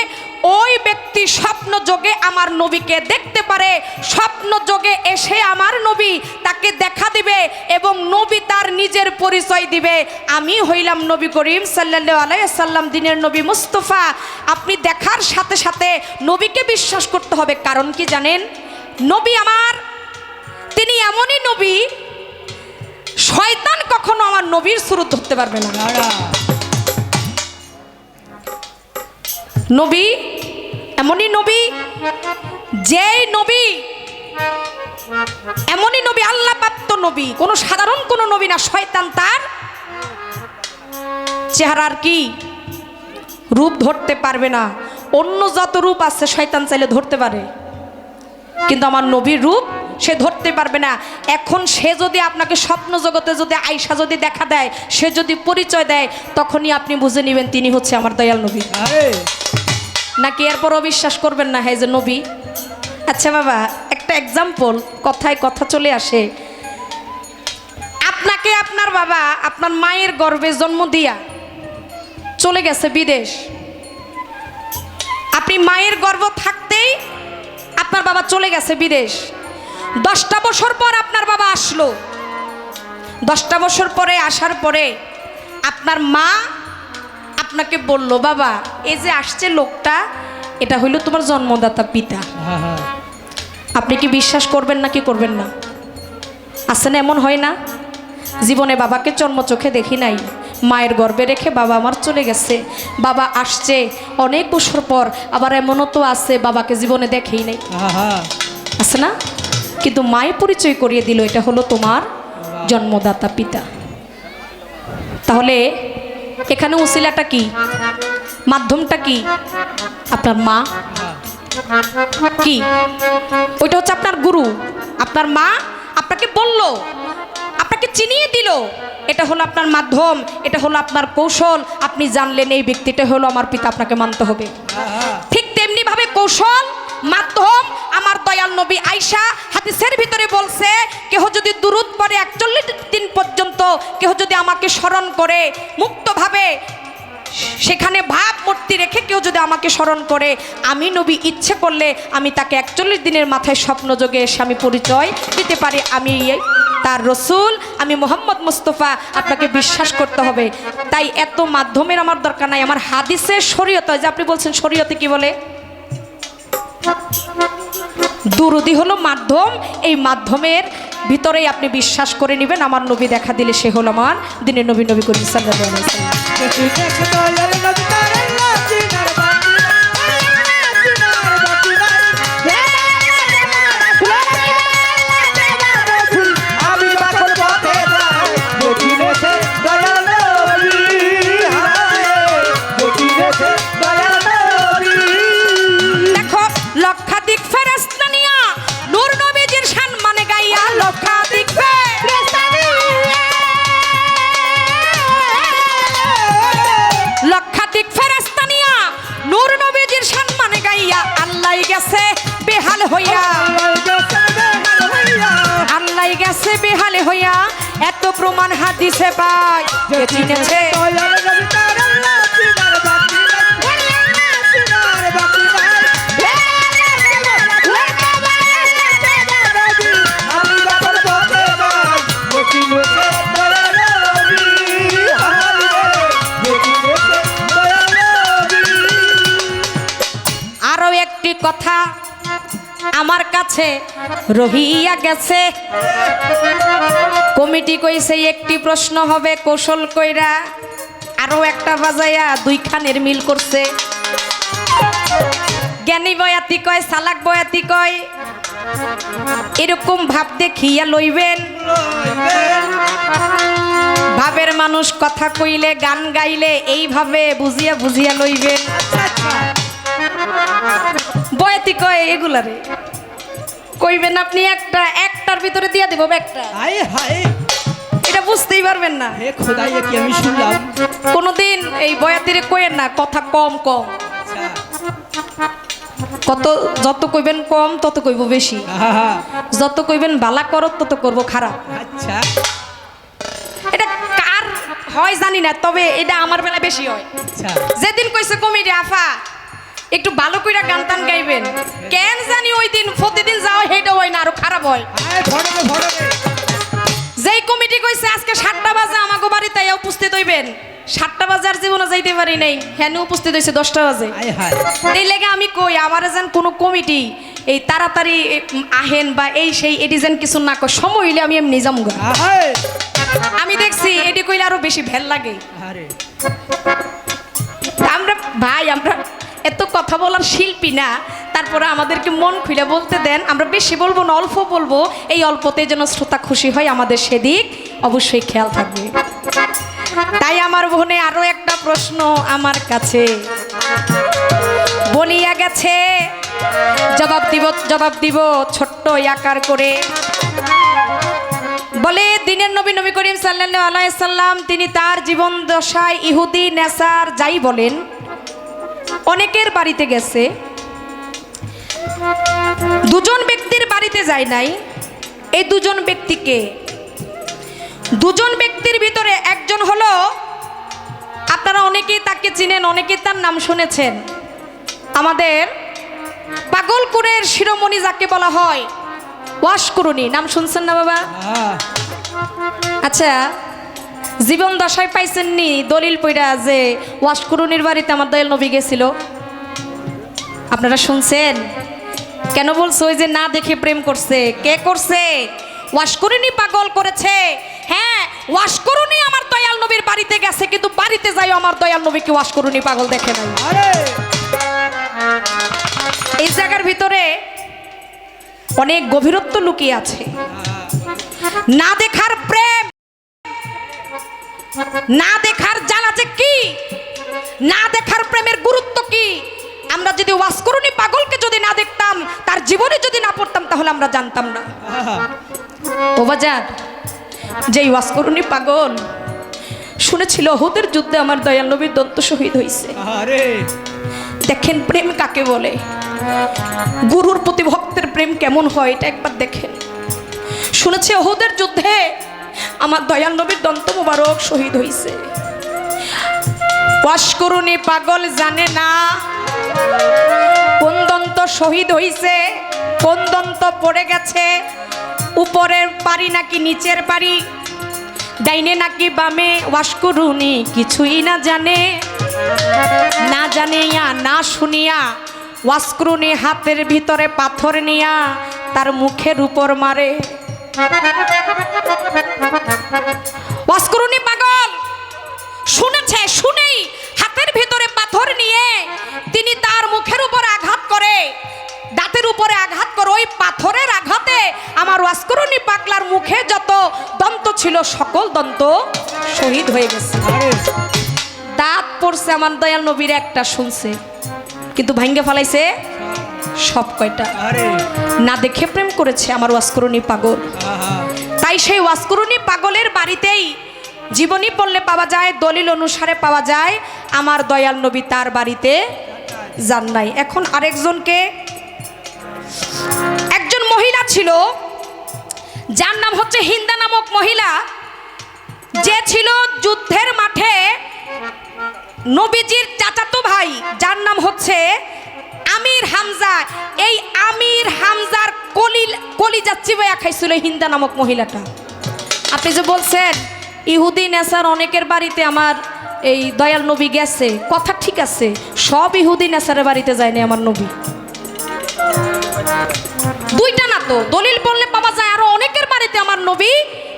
ওই ব্যক্তি স্বপ্ন যোগে আমার নবীকে দেখতে পারে। স্বপ্ন যোগে এসে আমার নবী তাকে দেখা দিবে এবং নবী তার নিজের পরিচয় দিবে, আমি হইলাম নবী করিম সাল্লাল্লাহু আলাইহি সাল্লাম, দিনের নবী মুস্তাফা। আপনি দেখার সাথে সাথে নবীকে বিশ্বাস করতে হবে। কারণ কি জানেন? নবী আমার, তিনি এমনই নবী, শয়তান কখনো আমার নবীর সুরত ধরতে পারবে না। নবী এমনই নবী, যেই নবী, এমনই নবী, আল্লাহ প্রাপ্ত নবী, কোনো সাধারণ কোনো নবী না। শয়তান তার চেহারার কি রূপ ধরতে পারবে না। অন্য যত রূপ আছে শয়তান চাইলে ধরতে পারে, কিন্তু আমার নবীর রূপ সে ধরতে পারবে না। এখন সে যদি আপনাকে স্বপ্ন জগতে যদি আয়সা যদি দেখা দেয়, সে যদি পরিচয় দেয়, তখনই আপনি বুঝে নেবেন তিনি হচ্ছে আমার দয়াল নবী। নাকি এরপরও বিশ্বাস করবেন না হ্যাঁ যে নবী? আচ্ছা বাবা, একটা এক্সাম্পল, কথায় কথা চলে আসে। আপনাকে আপনার বাবা আপনার মায়ের গর্ভে জন্ম দিয়া চলে গেছে বিদেশ। আপনি মায়ের গর্ভ থাকতেই আপনার বাবা চলে গেছে বিদেশ। 10টা বছর পর আপনার বাবা আসলো। 10টা বছর পরে আসার পরে আপনার মা আপনাকে বলল, বাবা এই যে আসছে লোকটা, এটা হইল তোমার জন্মদাতা পিতা। আপনি কি বিশ্বাস করবেন না কি করবেন না? আছে না, এমন হয় না? জীবনে বাবাকে জন্ম চোখে দেখি নাই, মায়ের গর্ভে রেখে বাবা আমার চলে গেছে, বাবা আসছে অনেক বছর পর, আবার এমনও তো আছে বাবাকে জীবনে দেখেই নাই, আছে না? কিন্তু মায়ের পরিচয় করিয়ে দিল, এটা হলো তোমার জন্মদাতা পিতা। তাহলে এখানে উসিলাটা কি, মাধ্যমটা কি? আপনার মা। কি ওইটা হচ্ছে আপনার গুরু, আপনার মা আপনাকে বলল, আপনাকে চিনিয়ে দিল, এটা হলো আপনার মাধ্যম, এটা হলো আপনার কৌশল, আপনি জানলেন এই ব্যক্তিটা হলো আমার পিতা, আপনাকে মানতে হবে। ঠিক তেমনি ভাবে কৌশল মাধ্যম আমার দয়াল নবী আয়েশা হাদিসের ভিতরে বলছে, কেহ যদি দুরূদ পড়ে 41 দিন পর্যন্ত, কেহ যদি আমাকে স্মরণ করে মুক্তভাবে, সেখানে ভাব মূর্তি রেখে কেউ যদি আমাকে স্মরণ করে, আমি নবী ইচ্ছে করলে আমি তাকে 41 দিনের মাথায় স্বপ্নযোগে এসে আমি পরিচয় দিতে পারি, আমি তার রসুল, আমি মোহাম্মদ মুস্তফা। আপনাকে বিশ্বাস করতে হবে। তাই এত মাধ্যমের আমার দরকার নাই। আমার হাদিসের শরীয়ত, যে আপনি বলছেন শরীয়তে কি বলে, দুরুদি হলো মাধ্যম, এই মাধ্যমের ভিতরেই আপনি বিশ্বাস করে নেবেন। আমার নবী দেখা দিলে সে হলো আমার দিনের নবী, নবী করিম সাল্লাল্লাহু আলাইহি ওয়াসাল্লাম। দেখো লক্ষাধিক ফেরেশতা নিয়া নূর নবীজির সম্মানে গাইয়া, লক্ষাধিক ফেরেশতা নিয়া নূর নবীজির সম্মানে গাইয়া, আল্লাহ গেছে বেহাল হইয়া, আল্লাহ গেছে বেহাল হইয়া, এত প্রমাণ হাদিসে পাই, কে চিনেছে কথা আমার কাছে রহিয়া গেছে। কমিটি কইছে একটি প্রশ্ন হবে কৌশল কইরা, আরো একটা বাজাইয়া দুই খানের মিল করছে। জ্ঞানী বয়াতি কয়, চালাক বয়াতি কয়, এরকম ভাব দেখিয়া লইবেন। ভাবের মানুষ কথা কইলে গান গাইলে এইভাবে বুঝিয়া বুঝিয়া লইবেন। বয়াতি কয় এগুলারে কইবেন আপনি একটার ভিতরে দিয়া দেব একটা, এটা বুঝতেই পারবেন না। আমি শুনলাম কোনদিন এই বয়াতিরে কইেন না, কথা কম কম, কত যত কইবেন কম তত কইব বেশি, যত কইবেন বালা করত তত করব খারাপ। আচ্ছা এটা কার হয় জানি না, তবে এটা আমার বেলা বেশি হয়। যেদিন কইছে কমিটি আফা একটু ভালো কইরা গান টান গাইবেন, কেন জানি ওই দিন প্রতিদিন যাও হেটা হয় না, আরো খারাপ হয়। যেই কমিটি কইছে আজকে 7টা বাজে আমাকে বাড়িতে উপস্থিত হইবেন, 7টা বাজে আর জীবনে যাইতে পারি নাই, হ্যাঁ উপস্থিত হয়েছে 10টা বাজে। এই লেগে আমি কই আমার যেন কোনো কমিটি এই তাড়াতাড়ি আহেন বা এই সেই এটি যেন কিছু না কয়, সময় হইলে আমি এমনি যাম। আমি দেখছি এটি কইলে আরো বেশি ভ্যাল লাগে। আমরা ভাই আমরা এত কথা বলার শিল্পী না, তারপরে আমাদেরকে মন খুলে বলতে দেন। আমরা বেশি বলবো না, অল্প বলবো, এই অল্পতে যেন শ্রোতা খুশি হয়, আমাদের সেদিক অবশ্যই খেয়াল থাকবে। তাই আমার বোনে আরো একটা প্রশ্ন আমার কাছে বলিয়া গেছে, জবাব দিব ছোট্ট আকার করে। বলে দিনের নবী নবী করিম সাল্লাল্লাহু আলাইহি সাল্লাম তিনি তার জীবন দশায় ইহুদি নেসার যাই বলেন অনেকের বাড়িতে গেছে, দুজন ব্যক্তির বাড়িতে যায় নাই। এই দুজন ব্যক্তিকে, দুজন ব্যক্তির ভিতরে একজন হলো, আপনারা অনেকেই তাকে চিনেন, অনেকেই তার নাম শুনেছেন, আমাদের পাগলকুরের শিরোমণি যাকে বলা হয় ওয়াশকুরুনি, নাম শুনছেন না বাবা? আচ্ছা জীবন দশায় পাইছেননি দলিল পইরা যে ওয়াশকুরুনির বাড়িতে আমার দয়াল নবী গেছিল? আপনারা শুনছেন? কেন বলছো? ওই যে না দেখে প্রেম করছে। কে করছে? ওয়াশকুরুনি পাগল করেছে। হ্যাঁ ওয়াশকুরুনি আমার দয়াল নবীর বাড়িতে গেছে, কিন্তু বাড়িতে যাইও আমার দয়াল নবীকে ওয়াশকুরুনি পাগল দেখে নাই। এই জায়গার ভিতরে অনেক গভীরত্ব লুকিয়ে আছে। না দেখার প্রেম, না দেখার জ্বালা যে কি, না দেখার প্রেমের গুরুত্ব কি, আমরা যদি ওয়াশকুরুনি পাগলকে যদি না পড়তাম, তার জীবনে যদি না পড়তাম তাহলে আমরা জানতাম না। ও বাজার, যেই ওয়াসকরণী পাগল শুনেছিল ওহুদের যুদ্ধে আমার দয়াল নবীর দন্ত শহীদ হয়েছে। আরে দেখেন প্রেম কাকে বলে, গুরুর প্রতি ভক্তের প্রেম কেমন হয় এটা একবার দেখেন। শুনেছে ওহুদের যুদ্ধে আমার দয়াল নবীর দন্ত মোবারক শহীদ হয়েছে। ওয়াসকরণী পাগল জানে না কোন দন্ত শহীদ হয়েছে, কোন দন্ত পড়ে গেছে, উপরের পারি নাকি নিচের পারি, ডাইনে নাকি বামে। ওয়াসকরণী কিছুই না জানে, না জানিয়া না শুনিয়া ওয়াসকরণী হাতের ভিতরে পাথর নিয়া তার মুখের উপর মারে। ওয়াসকরণী পাগল শুনেছে, শুনেই হাতের ভিতরে পাথর নিয়ে তিনি তার মুখের উপর আঘাত করে, দাঁতের উপরে আঘাত করে। ওই পাথরের আঘাতে আমার ওয়াসকরণী পাগলার মুখে যত দন্ত ছিল সকল দন্ত শহীদ হয়ে গেছে। দাঁত পড়ছে আমার দয়াল নবীর একটা শুনছে, কিন্তু ভাঙ্গে ফেলাইছে সব কয়টা। না দেখে প্রেম করেছে আমার ওয়াসকরণী পাগল। তাই সেই ওয়াসকরণী পাগলের বাড়িতেই জীবনী পড়লে পাওয়া যায়, দলিল অনুসারে পাওয়া যায় আমার দয়াল নবী তার বাড়িতে যান নাই। এখন আরেকজনকে, একজন মহিলা ছিল যার নাম হচ্ছে হিন্দা নামক মহিলা, যে ছিল যুদ্ধের মাঠে নবীজির চাচাতো ভাই, যার নাম হচ্ছে আমির হামজা। এই আমির হামজার কলিজা চিবাইয়া খাইছিল হিন্দা নামক মহিলাটা। আপনি যে বলছেন ইহুদি নেসার অনেকের বাড়িতে আমার এই দয়াল নবী গেছে, কথা ঠিক আছে, সব ইহুদি নেসারের বাড়িতে যায়নি আমার নবী। দুইটা না তো, দলিল বললে পাওয়া যায় আরো অনেকের বাড়িতে আমার নবী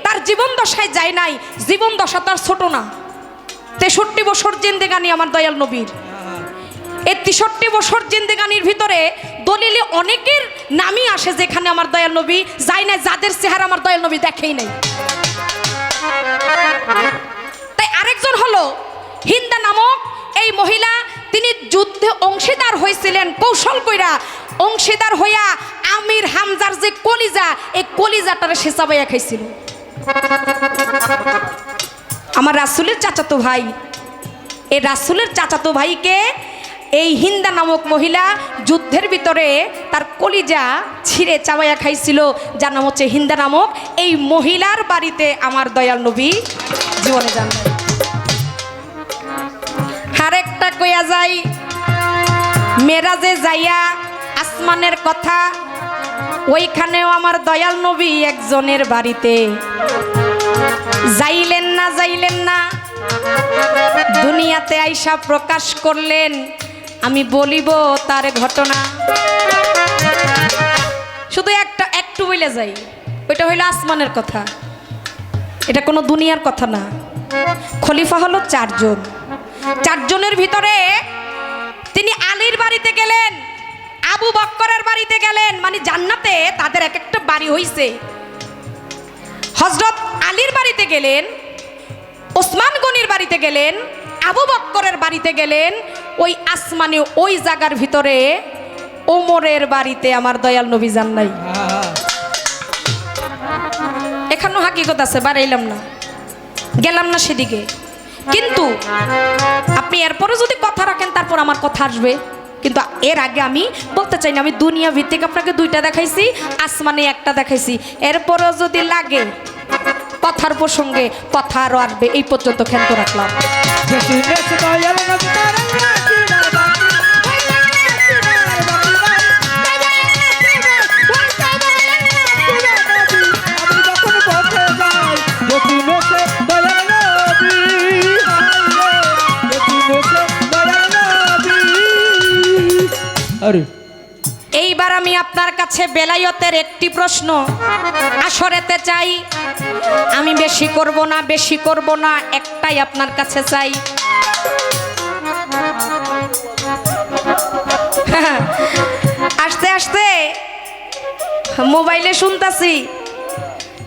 তার জীবন দশায় যায় নাই। জীবন দশা তার ছোট না, 63 বছর জিন্দেগানি আমার দয়াল নবীর। এই 63 বছর জিন্দেগানির ভিতরে দলিলে অনেকের নামই আসে যেখানে আমার দয়াল নবী যায় নাই, যাদের চেহারা আমার দয়াল নবী দেখেই নাই। তাই আরেকজন হলো হিন্দা নামক এই মহিলা, তিনি যুদ্ধে অংশীদার হয়েছিলেন, কৌশল কইরা অংশীদার হইয়া আমির হামজার যে কলিজা, এই কলিজাটারে সে চাবাইয়া খাইছিল। আমার রাসূলের চাচাতো ভাই, এই রাসূলের চাচাতো ভাইকে এই হিন্দা নামক মহিলা যুদ্ধের ভিতরে তার কলিজা ছিঁড়ে চাবাইয়া খাইছিল, যার নাম হচ্ছে হিন্দা নামক এই মহিলার বাড়িতে আমার দয়াল নবী জীবনে যান। আরেকটা কইয়া যাই, মেরাজে যাইয়া আসমানের কথা, ওইখানেও আমার দয়াল নবী একজনের বাড়িতে যাইলেন না, দুনিয়াতে আইসা প্রকাশ করলেন, আমি বলিব তার ঘটনা। শুধু একটু বলে যাই, ওইটা হইল আসমানের কথা, এটা কোনো দুনিয়ার কথা না। খলিফা হলো 4 জন, 4 জনের ভিতরে তিনি আলীর বাড়িতে গেলেন, আবু বক্করের বাড়িতে গেলেন, মানে জান্নাতে তাদের এক একটা বাড়ি হইছে। হযরত আলীর বাড়িতে গেলেন, ওসমান গনির বাড়িতে গেলেন, আবু বক্করের বাড়িতে গেলেন, ওই আসমানে ওই জায়গার ভিতরে ওমরের বাড়িতে আমার দয়াল নবী যান নাই। এখানেও হাকিকত আছে, বাড়াইলাম না, গেলাম না সেদিকে। কিন্তু আপনি এরপরে যদি কথা রাখেন তারপর আমার কথা আসবে। কিন্তু এর আগে আমি বলতে চাই না, আমি দুনিয়া ভিত্তিক আপনাকে 2টা দেখাইছি, আসমানে একটা দেখাইছি। এরপরেও যদি লাগে কথার প্রসঙ্গে কথা আরও আসবে, এই পর্যন্ত ক্ষান্ত রাখলাম। এইবার আমি আপনার কাছে বেলায়েতের একটি প্রশ্ন আসরেতে চাই। আমি বেশি করব না, একটাই আপনার কাছে চাই। আস্তে আস্তে মোবাইলে শুনতাছি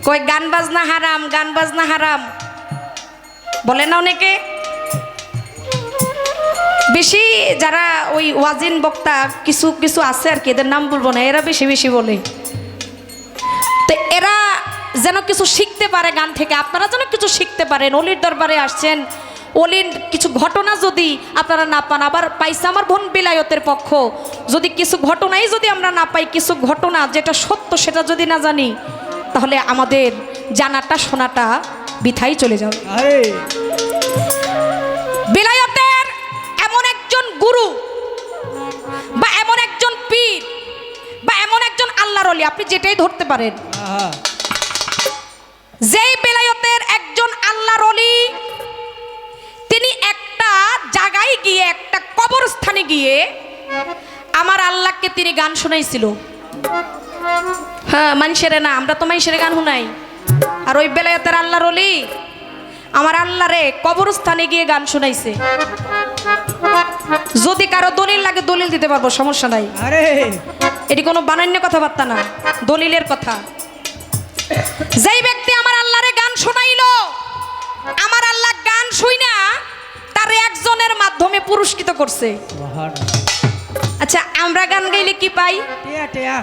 কই গান বাজনা হারাম বলে না অনেকে। বেশি যারা ওই ওয়াজিন বক্তা কিছু কিছু আছে আর কি, এদের নাম বলবো না, এরা বেশি বেশি বলে। তো এরা যেন কিছু শিখতে পারে গান থেকে, আপনারা যেন কিছু শিখতে পারেন। অলির দরবারে আসছেন, অলির কিছু ঘটনা যদি আপনারা না পান, আবার পাইছে আমার বোন বিলায়তের পক্ষ, যদি কিছু ঘটনাই যদি আমরা না পাই, কিছু ঘটনা যেটা সত্য সেটা যদি না জানি, তাহলে আমাদের জানাটা শোনাটা বৃথাই চলে যাবে। আরে বিলায়তের এমন একজন গুরু বা এমন একজন পীর বা এমন একজন আল্লাহর ওলি, আপনি যেটাই ধরতে পারেন, আহা যেই বেলায়তের একজন আল্লাহর ওলি, তিনি একটা জায়গায় গিয়ে, একটা কবরস্থানে গিয়ে আমার আল্লাহকে তিনি গান শোনাইছিল। হ্যাঁ, মানুষের না, আমরা তো মানুষের গান শুনাই। আর ওই বেলায়তের আল্লাহর ওলি আমার আল্লাহরে কবরস্থানে গিয়ে গান শোনাইছে। যদি কারো দলিল লাগে দলিল দিতে পারবো, সমস্যা নাই। আরে এটি কোনো বানান্য কথাবার্তা না, দলিলের কথা। যেই ব্যক্তি আমার আল্লাহরে গান শোনাইলো, আমার আল্লাহ গান শুইনা তার একজনের মাধ্যমে পুরস্কৃত করছে। আচ্ছা, আমরা গান গাইলে কি পাই? টিয়া টিয়া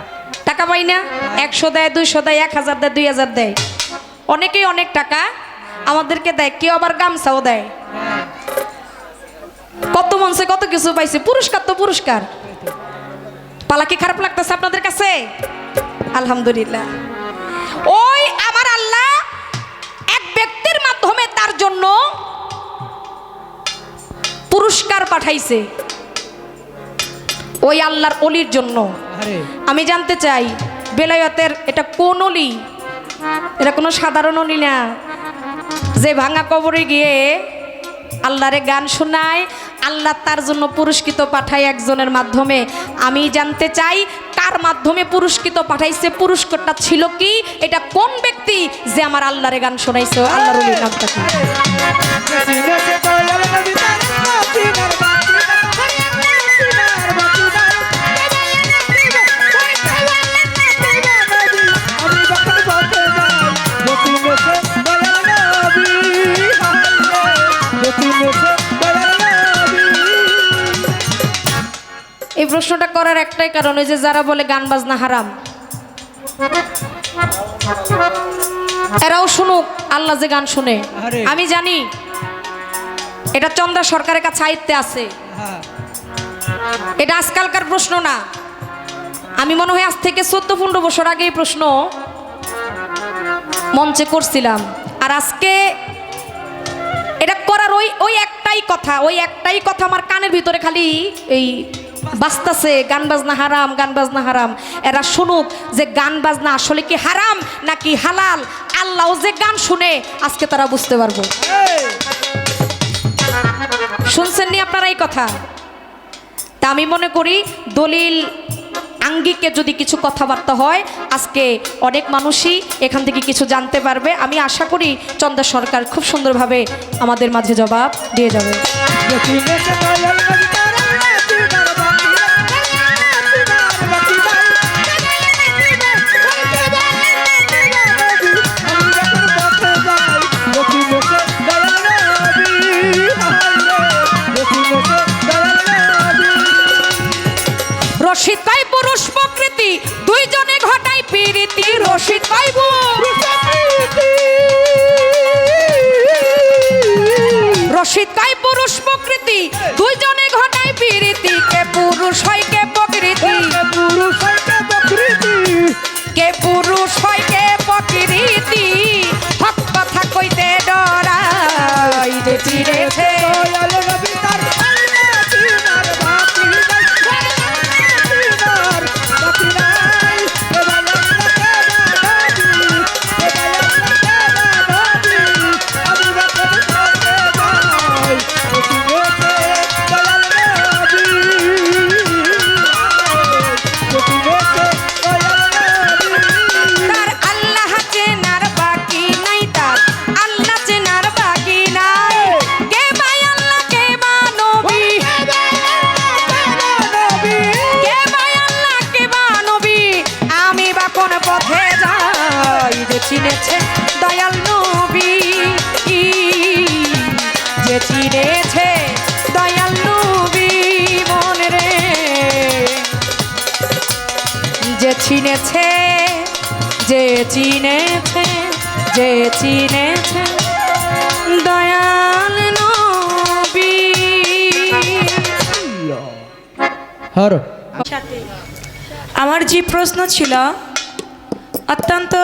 টাকা পাই না? 100 দেয়, 200 দেয়, 1000 দেয়, 2000 দেয়, অনেকেই অনেক টাকা আমাদেরকে দেয়, কেউ আবার গামছাও দেয়। কত মনসে কত কিছু পাইছে, পুরস্কার তো পুরস্কার। পালা কি খারাপ লাগতেছে আপনাদের কাছে? আলহামদুলিল্লাহ। ওই আমার আল্লাহ এক ব্যক্তির মাধ্যমে তার জন্য পুরস্কার পাঠাইছে, ওই আল্লাহর অলির জন্য। আরে আমি জানতে চাই, বেলায়তের এটা কোন অলি? এটা কোনো সাধারণ অলি না, যে ভাঙা কবরে গিয়ে আল্লাহরে গান শোনায়, আল্লাহ তার জন্য পুরস্কৃত পাঠায় একজনের মাধ্যমে। আমি জানতে চাই কার মাধ্যমে পুরস্কৃত পাঠাইছে, পুরস্কারটা ছিল কি, এটা কোন ব্যক্তি যে আমার আল্লাহরে গান শোনাইছে, আল্লাহর অলির নামটা কি? সিনেতে দয়াল নবী তার মদিনার বাতি আমি যখন বলতে যাই সিনেতে দয়াল নবী সিনেতে দয়াল নবী। এই প্রশ্নটা করার একটাই কারণ, ওই যে যারা বলে গান বাজনা হারাম, এরাও শুনুক আল্লাহ যে গান শুনে। আরে। আমি জানি এটা চন্দ্রা সরকারের কাছে আয়ত্তে আছে, হ্যাঁ এটা আজকালকার প্রশ্ন না। আমি মনে হয় আজ থেকে 14-15 বছর আগে এই প্রশ্ন মঞ্চে করছিলাম। আর আজকে এটা করার ওই একটাই কথা, ওই একটাই কথা আমার কানের ভিতরে খালি এই বাজতাছে, গান বাজনা হারাম, গান বাজনা হারাম। এরা শুনুক যে গান বাজনা আসলে কি হারাম নাকি হালাল। আল্লাহও যে গান শুনে আজকে তারা বুঝতে পারবো। শুনছেন নি আপনারা এই কথা? তা আমি মনে করি দলিল আঙ্গিকে যদি কিছু কথাবার্তা হয়, আজকে অনেক মানুষই এখান থেকে কিছু জানতে পারবে। আমি আশা করি চন্দ্রা সরকার খুব সুন্দরভাবে আমাদের মাঝে জবাব দিয়ে যাবে। সিনেতে দয়াল নবী তার মদিনার বাতি আমি যখন বলতে যাই সিনেতে দয়াল নবী সিনেতে দয়াল নবী। রশিদ ভাই পুরুষ প্রকৃতি, দুইজনে ঘটাই প্রীতি। রশিদ ভাই রশিদ ভাই পুরুষ প্রকৃতি, দুইজনে ঘটাই প্রীতি। কে পুরুষ হয় কে প্রকৃতি, পুরুষ হইতে প্রকৃতি কে পুরুষ হয় কে প্রকৃতি। হক কথা কইতে ডরাই রে চিরেছে। দয়াল নবী তার মদিনার বাতি তার আল্লাহ চেনার বাকি নাই, তার আল্লাহ চেনার বাকি নাই। কে ভাই আল্লাহ, কে বা নবী, কে ভাই আল্লাহ, কে বা নবী। আমি বা কোন পথে যাই, যে চিনেছে দয়াল নবী, যে চিনেছে দয়াল নবী। চিনেছে যে চিনেছে যে চিনেছে দয়াল নবী। হর আমার যে প্রশ্ন ছিল অত্যন্ত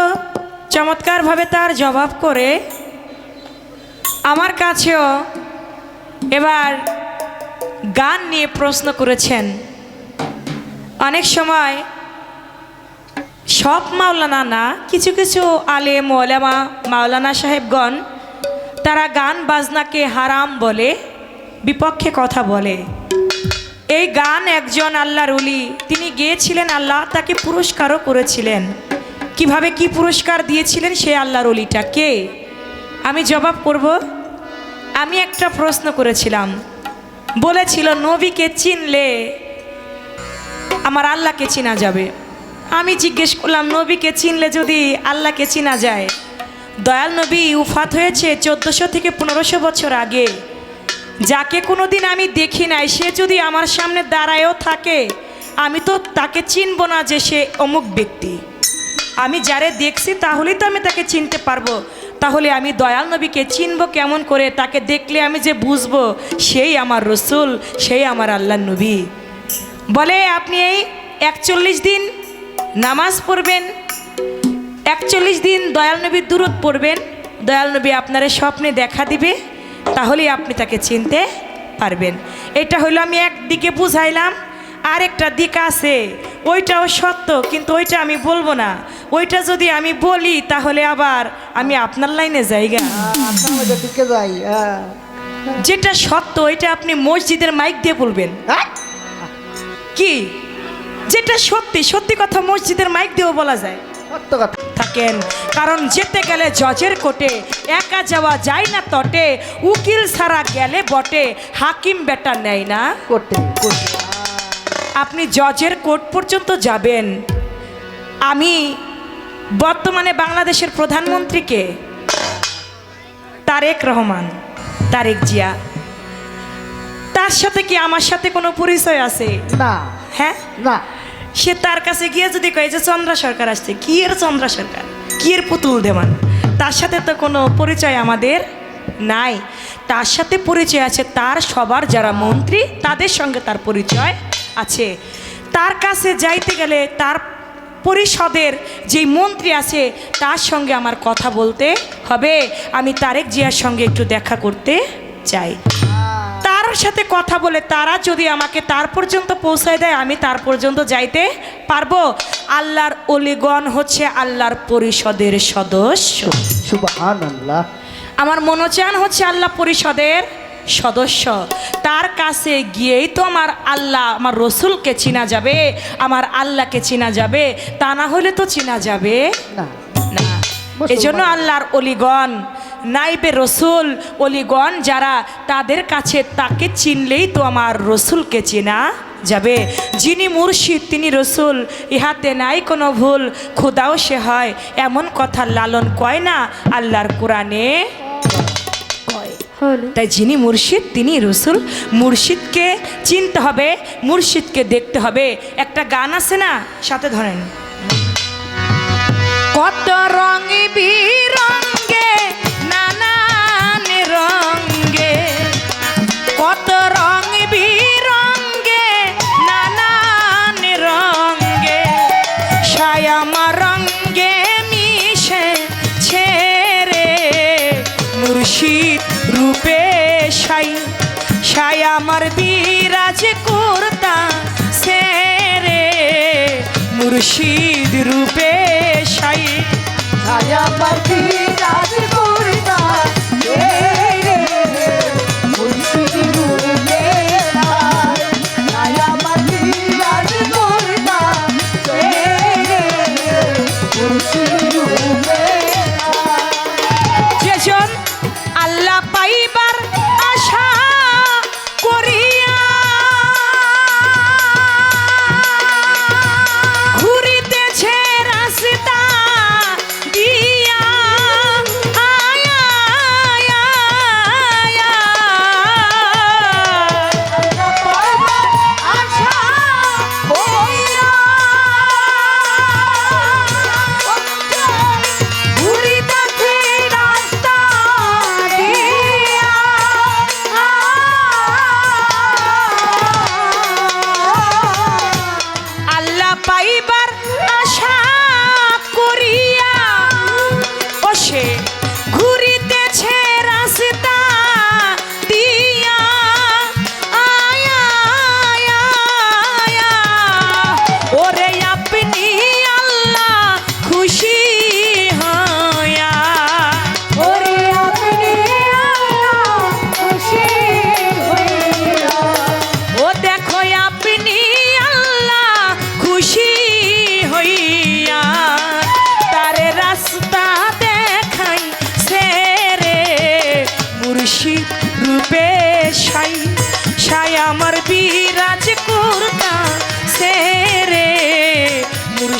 চমৎকারভাবে তার জবাব করে আমার কাছেও এবার গান নিয়ে প্রশ্ন করেছেন। অনেক সময় সব মাওলানা না, কিছু কিছু আলেম ওলামা মাওলানা সাহেবগণ তারা গান বাজনাকে হারাম বলে, বিপক্ষে কথা বলে। এই গান একজন আল্লাহর ওলি তিনি গেয়েছিলেন, আল্লাহ তাকে পুরস্কারও করেছিলেন। কিভাবে কি পুরস্কার দিয়েছিলেন সে আল্লাহর ওলিটা কে, আমি জবাব করব। আমি একটা প্রশ্ন করেছিলাম, বলেছিল নবীকে চিনলে আমার আল্লাহকে চিনা যাবে। আমি জিজ্ঞেস করলাম নবীকে চিনলে যদি আল্লাহকে চিনা যায়, দয়াল নবী উফাত হয়েছে 1400 থেকে 1500 বছর আগে। যাকে কোনোদিন আমি দেখি নাই সে যদি আমার সামনে দাঁড়ায়ও থাকে আমি তো তাকে চিনব না যে সে অমুক ব্যক্তি। আমি যারে দেখছি তাহলেই তো আমি তাকে চিনতে পারবো। তাহলে আমি দয়াল নবীকে চিনব কেমন করে? তাকে দেখলে আমি যে বুঝবো সেই আমার রসুল, সেই আমার আল্লাহর নবী। বলে আপনি এই 41 দিন নামাজ পড়বেন, 41 দিন দয়াল নবীর দুরূদ পড়বেন, দয়াল নবী আপনার স্বপ্নে দেখা দিবে, তাহলেই আপনি তাকে চিনতে পারবেন। এটা হলো আমি একদিকে বুঝাইলাম। আরেকটা দিক আছে, ওইটাও সত্য, কিন্তু ওইটা আমি বলবো না। ওইটা যদি আমি বলি তাহলে আবার আমি আপনার লাইনে যাইগা। যাই যেটা সত্য ওইটা আপনি মসজিদের মাইক দিয়ে বলবেন। কি যেটা সত্যি, সত্যি কথা মসজিদের মাইক দিয়েও বলা যায় থাকেন। কারণ যেতে গেলে জজের কোর্টে একা যাওয়া যায় না তটে, উকিল ছাড়া গেলে বটে হাকিম বেটা নেয় না করতে। আপনি জজের কোর্ট পর্যন্ত যাবেন। আমি বর্তমানে বাংলাদেশের প্রধানমন্ত্রীকে তারেক রহমান, তারেক জিয়া, তার সাথে কি আমার সাথে কোনো পরিচয় আছে? না। হ্যাঁ না। সে তার কাছে গিয়ে যদি কয় যে চন্দ্রা সরকার আসছে, কি এর চন্দ্রা সরকার, কি এর পুতুল দেওয়ান, তার সাথে তো কোনো পরিচয় আমাদের নাই। তার সাথে পরিচয় আছে তার সবার যারা মন্ত্রী তাদের সঙ্গে তার পরিচয় আছে। তার কাছে যাইতে গেলে তার পরিষদের যেই মন্ত্রী আছে তার সঙ্গে আমার কথা বলতে হবে। আমি তারেক জিয়ার সঙ্গে একটু দেখা করতে চাই। তার সাথে কথা বলে তারা যদি আমাকে তার পর্যন্ত পৌঁছায় দেয় আমি তার পর্যন্ত যাইতে পারবো। আল্লাহর ওলিগণ হচ্ছে আল্লাহর পরিষদের সদস্য। সুবহানাল্লাহ। আমার মনোচান হচ্ছে আল্লাহ পরিষদের সদস্য। তার কাছে গিয়েই তো আমার আল্লাহ, আমার রসুলকে চিনা যাবে, আমার আল্লাহকে চিনা যাবে। তা না হলে তো চিনা যাবে না। না। এজন্য আল্লাহর অলিগণ, নাইবে রসুল অলিগণ যারা, তাদের কাছে তাকে চিনলেই তো আমার রসুলকে চেনা যাবে। যিনি মুর্শিদ তিনি রসুল, ইহাতে নাই কোনো ভুল, খুদাও সে হয় এমন কথা লালন কয় না আল্লাহর কোরআনে। তাই যিনি মুর্শিদ তিনি রসুল। মুর্শিদকে চিনতে হবে, মুর্শিদকে দেখতে হবে। একটা গান আছে না, সাথে ধরেন। কত রঙ বিরঙ্গে নানান রঙ্গে, কত রঙ বিরঙ্গে নানান রঙ্গে, ছায়ামা রঙ্গে মিশে ছেড়ে মুর্শিদ রূপে সাই, ছায়ামার বিরাজ করতা সেরে মুর্শিদ রূপে সাই, ছায়ামার বিরাজ করতা সেরে মুর্শিদ রূপে সাই, ছায়ামার বিরাজ করতা সেরে মুর্শিদ রূপে সাই। যেজন আল্লাহ পাইবার আশা করিয়া ঘুরিতেছে রাস্তা দিয়া,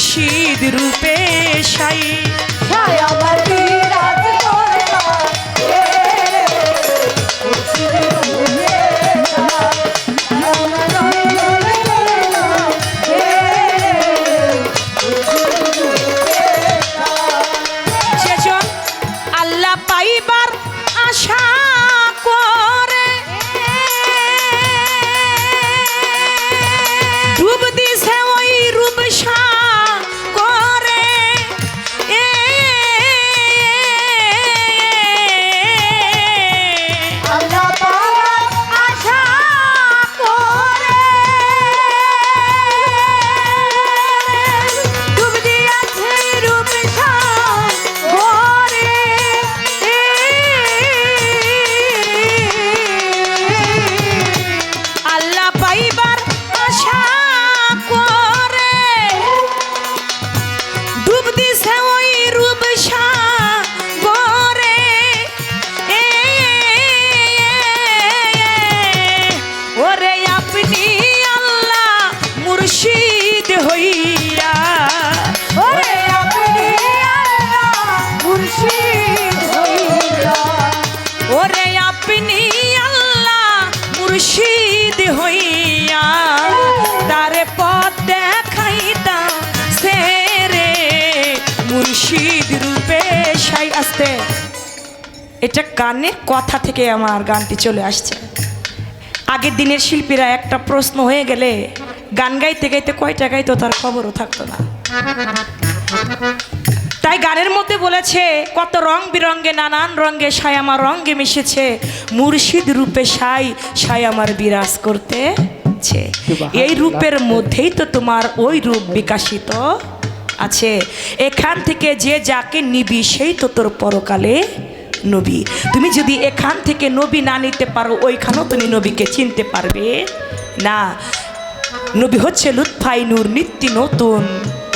মুর্শিদ রূপে সাই সাই আমার বিরাজ করে না এ মুর্শিদ রূপে সাই আমার বিরাজ করে না এ মুর্শিদ রূপে সাই সেজন আল্লাহ পাইবার আশা করে ডুব দিছে ওই রূপসা করে আল্লাহ পাওয়ার আশা করে ডুব দিয়াছে রূপসা করে আল্লাহ পাইবার আশা করে ডুব দিছে ওই রূপসা করে ওরে আপনি আল্লাহ মুর্শিদ হইয়া ওরে আপনি আল্লাহ মুর্শিদ হইয়া ওরে আপনি আল্লাহ মুর্শিদ হইয়া তারে পথ দেখাইতা সেরে মুর্শিদ রূপে সাই আসতে এটা গানের কথা থেকে আমার গানটি চলে আসছে আগের দিনের শিল্পীরা একটা প্রশ্ন হয়ে গেলে গান গাইতে গাইতে কয়টা গাইতো তার খবরও থাকতো না তাই গানের মধ্যে বলেছে কত রং বিরঙ্গে নানান রঙে সাই আমার রঙে মিশেছে মুর্শিদ রূপে সাই সাই আমার বিরাজ করতেছে এই রূপের মধ্যেই তো তোমার ওই রূপ বিকাশিত আছে এখান থেকে যে যাকে নিবি সেই তো তোর পরকালে নবী তুমি যদি এখান থেকে নবী না নিতে পারো ওইখানেও তুমি নবীকে চিনতে পারবে না নবী হচ্ছে লুৎফাই নূর নিত্য নতুন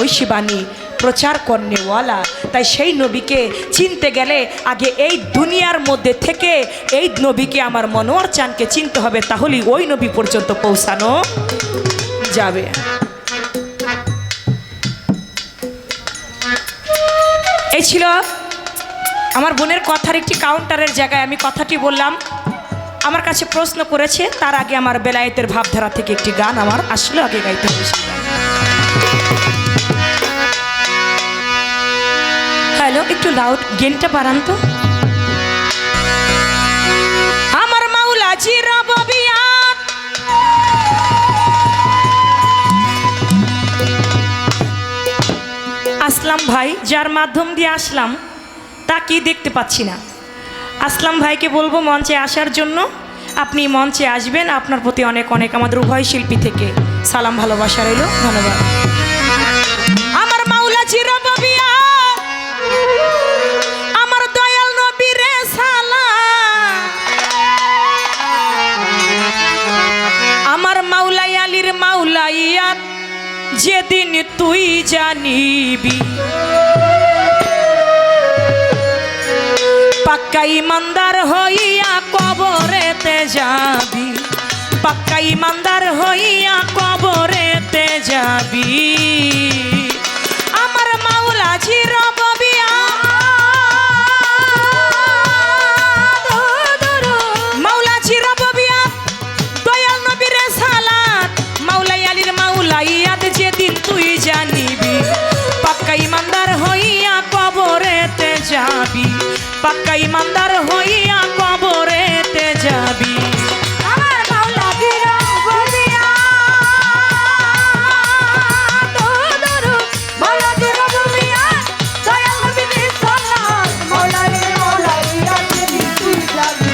ঐশীবাণী প্রচার করনেওয়ালা তাই সেই নবীকে চিনতে গেলে আগে এই দুনিয়ার মধ্যে থেকে এই নবীকে আমার মনোয়ার চানকে চিনতে হবে তাহলেই ওই নবী পর্যন্ত পৌঁছানো যাবে এই ছিল আমার বোনের কথার একটি কাউন্টারের জায়গায় আমি কথাটি বললাম আমার কাছে প্রশ্ন করেছে তার আগে আমার বেলায়েতের ভাবধারা থেকে একটি গান আমার আসলে আগে গাইতে হয়েছে হ্যালো একটু লাউড গেনটা বাড়ান তো আমার মাওলা চিরবিয়াত আসলাম ভাই যার মাধ্যম দিয়ে আসলাম তা কি দেখতে পাচ্ছি না আসলাম ভাইকে বলবো মঞ্চে আসার জন্য আপনি মঞ্চে আসবেন আপনার প্রতি অনেক অনেক আমাদের উভয় শিল্পী থেকে সালাম ভালোবাসা রইল ধন্যবাদ আমার মাওলা চিরবিয়াত আমার দয়াল নবীরে সালাম আমার মাওলাই আলীর মাওলাইয়াত যেদিন তুই জানিবি পাক্কা ইমানদার হইয়া কবরেতে যাবি পাক্কা ইমানদার হইয়া কবরেতে যাবি আমার মাওলা মাওলা চিরবিয়াত দয়াল নবীরে সালাত মাওলাই আলীর মাওলাইয়াত যেদিন তুই জানিবি পাক্কা ইমানদার হইয়া কবরেতে যাবি পাক্কা ইমানদার হইয়া কবরেতে যাবি আমার মাওলা চিরবিয়াত মাওলা চিরবিয়াত দয়াল নবীর সালাত মাওলাইয়াত যেদিন তুই যাবি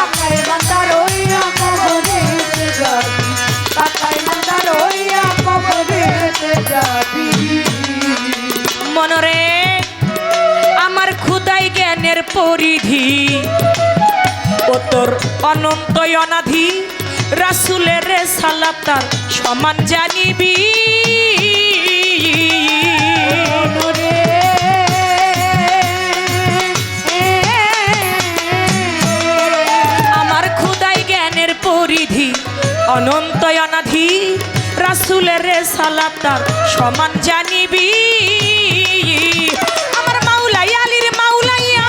পাক্কা ইমানদার হইয়া কবরেতে যাবি পাক্কা ইমানদার হইয়া কবরেতে যাবি মনরে আমার খুদাই জ্ঞানের পরিধি ও তোর অনন্ত অনাধি রাসূলের সালাত তার সমান জানিবি আমার খুদাই জ্ঞানের পরিধি অনন্ত অনাধি রাসূলের সালাত তার সমান জানিবি আমার মাওলাই আলীর মাওলাইয়া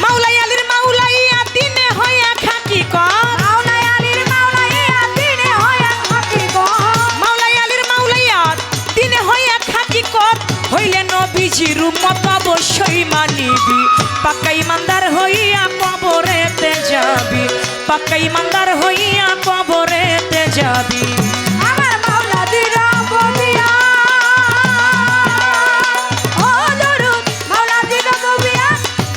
মাওলাই আলীর মাওলাইয়া দিনে হইয়া খাকি কর মাওলাই আলীর মাওলাইয়া দিনে হইয়া খাকি কর মাওলাই আলীর মাওলাইয়া দিনে হইয়া খাকি কর হইলে নবীজির উম্মত অবশ্যই মানিবি পাক্কা ইমানদার হইয়া কবরেতে যাবি পাক্কা ইমানদার হইয়া কবরেতে যাবি আমার মাওলা দিরা ববিয়া ও দরুদ মাওলা দিরা ববিয়া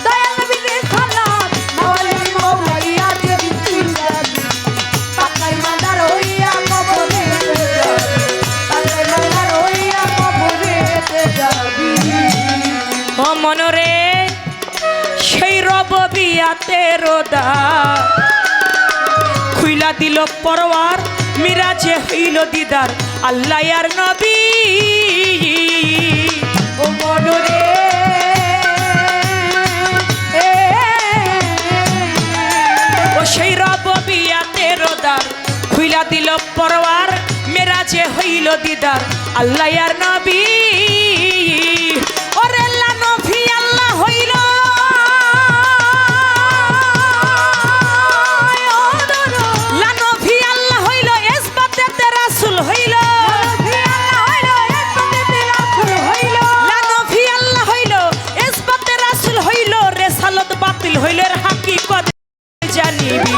দয়াল নবীর সালাত মাওলার মাওলাইয়া দেবি তুই যাবি পাক্কা ইমানদার হইয়া কবরেতে যাবি পাক্কা ইমানদার হইয়া কবরেতে যাবি ও মনরে সেই রববিয়াতে রোদা খুইলা দিল পরওয়ার মিরাজে হইল দিদার আল্লাহ আর নবী ও মনরে ও সেই রববিয়াতে রোদা খুইলা দিল পরওয়ার মিরাজে হইল দিদার আল্লাহ আর নবী ওরে আল্লাহ নবী আল্লাহ হইল হইলের হাকিকত জানিবি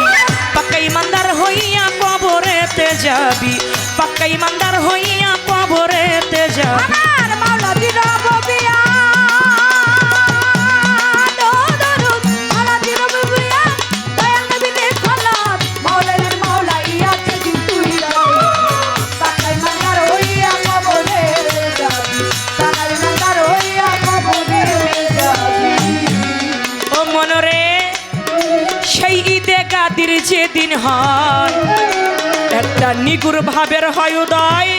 পাক্কা ইমানদার হইয়া কবরেতে যাবি পাক্কা ইমানদার হইয়া কবরেতে যাবি আমার মাওলা দিরা ববিয়া দরুদ মাওলা দিরা ববিয়া দয়াল নবীর সালাত মাওলার মাওলাইয়া দেবি তুই যাবি পাক্কা ইমানদার হইয়া কবরেতে যাবি পাক্কা ইমানদার হইয়া কবরেতে যাবি ও মনরে সেই ঈদে গাদির যেদিন হয় একটা নিগুর ভাবের হয় উদয়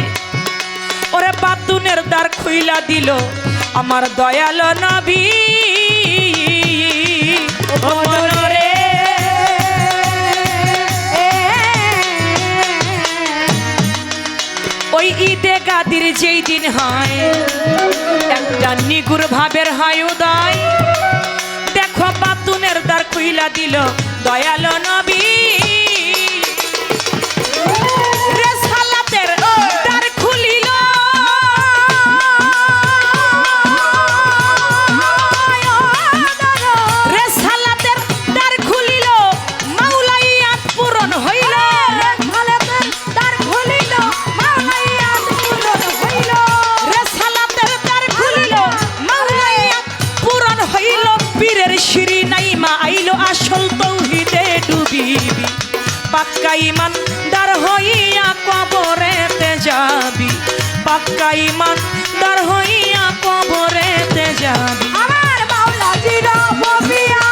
ওরে বাতুনের দ্বার খুইলা দিল আমার দয়াল নবী ও মনরে ওই ঈদে গাদির যেই দিন হয় একটা নিগুর ভাবের হয় উদয় দেখো বাতুনের দ্বার খুইলা দিল দয়াল নবী রে সালাতের দ্বার খুলিল রে সালাতের দ্বার খুলিল মাওলাইয়াত পূরণ হইল রে সালাতের দ্বার খুলিল মাওলাইয়াত পূরণ হইল রে সালাতের দ্বার খুলিল মাওলাইয়াত পূরণ হইল পীরের শিরি নাইমা আইলো আসল তৌহিদে ডুবিবি পাক্কা ইমানদার হইয়া কবরেতে যাবি পাক্কা ইমানদার হইয়া কবরেতে যাবি আমার মাওলা দিরা ববিয়া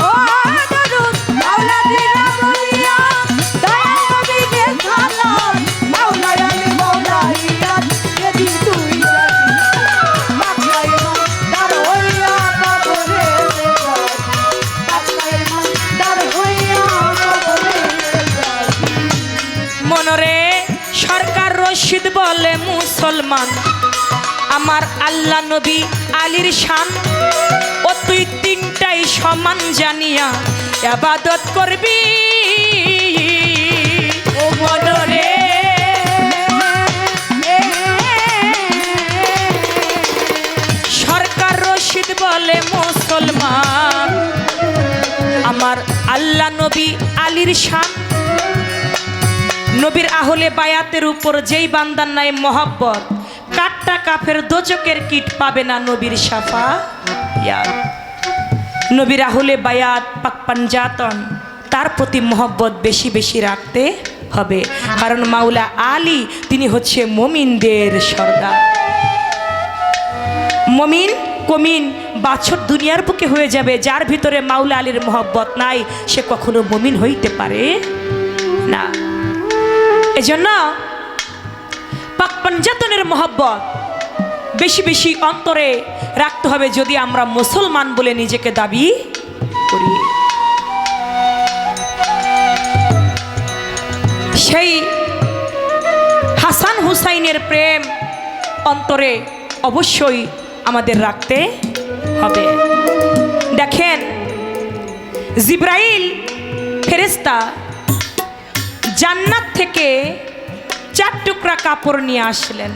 ও দরুদ মাওলা দিরা ববিয়া দয়াল নবীর সালাত মাওলা আলী মাওলাইয়া দেবি তুই যাবি পাক্কা ইমানদার হইয়া কবরেতে যাবি পাক্কা ইমানদার হইয়া কবরেতে যাবি মনরে সরকার রশিদ বলে মুসলমান আমার আল্লাহ নবী আলীর শান ও তুই তিনটাই সমান জানিয়া ইবাদত করবি ও মনরে সরকার রশিদ বলে মুসলমান আমার আল্লাহ নবী আলীর শান নবীর আহলে বায়াতের উপর যেই বান্দার নাই মহব্বত কাট্টা কাফের দোজকের কিট পাবে না নবীর শাফায়াত নবীর আহলে বায়াত পাক পাঞ্জাতন তার প্রতি মহব্বত বেশি বেশি রাখতে হবে কারণ মাওলা আলী তিনি হচ্ছে মুমিনদের সর্দার মুমিন কমিন বাছর দুনিয়ার বুকে হয়ে যাবে যার ভিতরে মাওলা আলীর মহব্বত নাই সে কখনো মুমিন হইতে পারে না এজন্য পাক পাঞ্জাতনের মহব্বত বেশি বেশি অন্তরে রাখতে হবে যদি আমরা মুসলমান বলে নিজেকে দাবি করি। সেই হাসান হুসাইনের প্রেম অন্তরে অবশ্যই আমাদের রাখতে হবে। দেখেন, জিব্রাইল ফেরেশতা জান্নাত থেকে 4 টুকরা কাপড় নিয়ে আসলেন।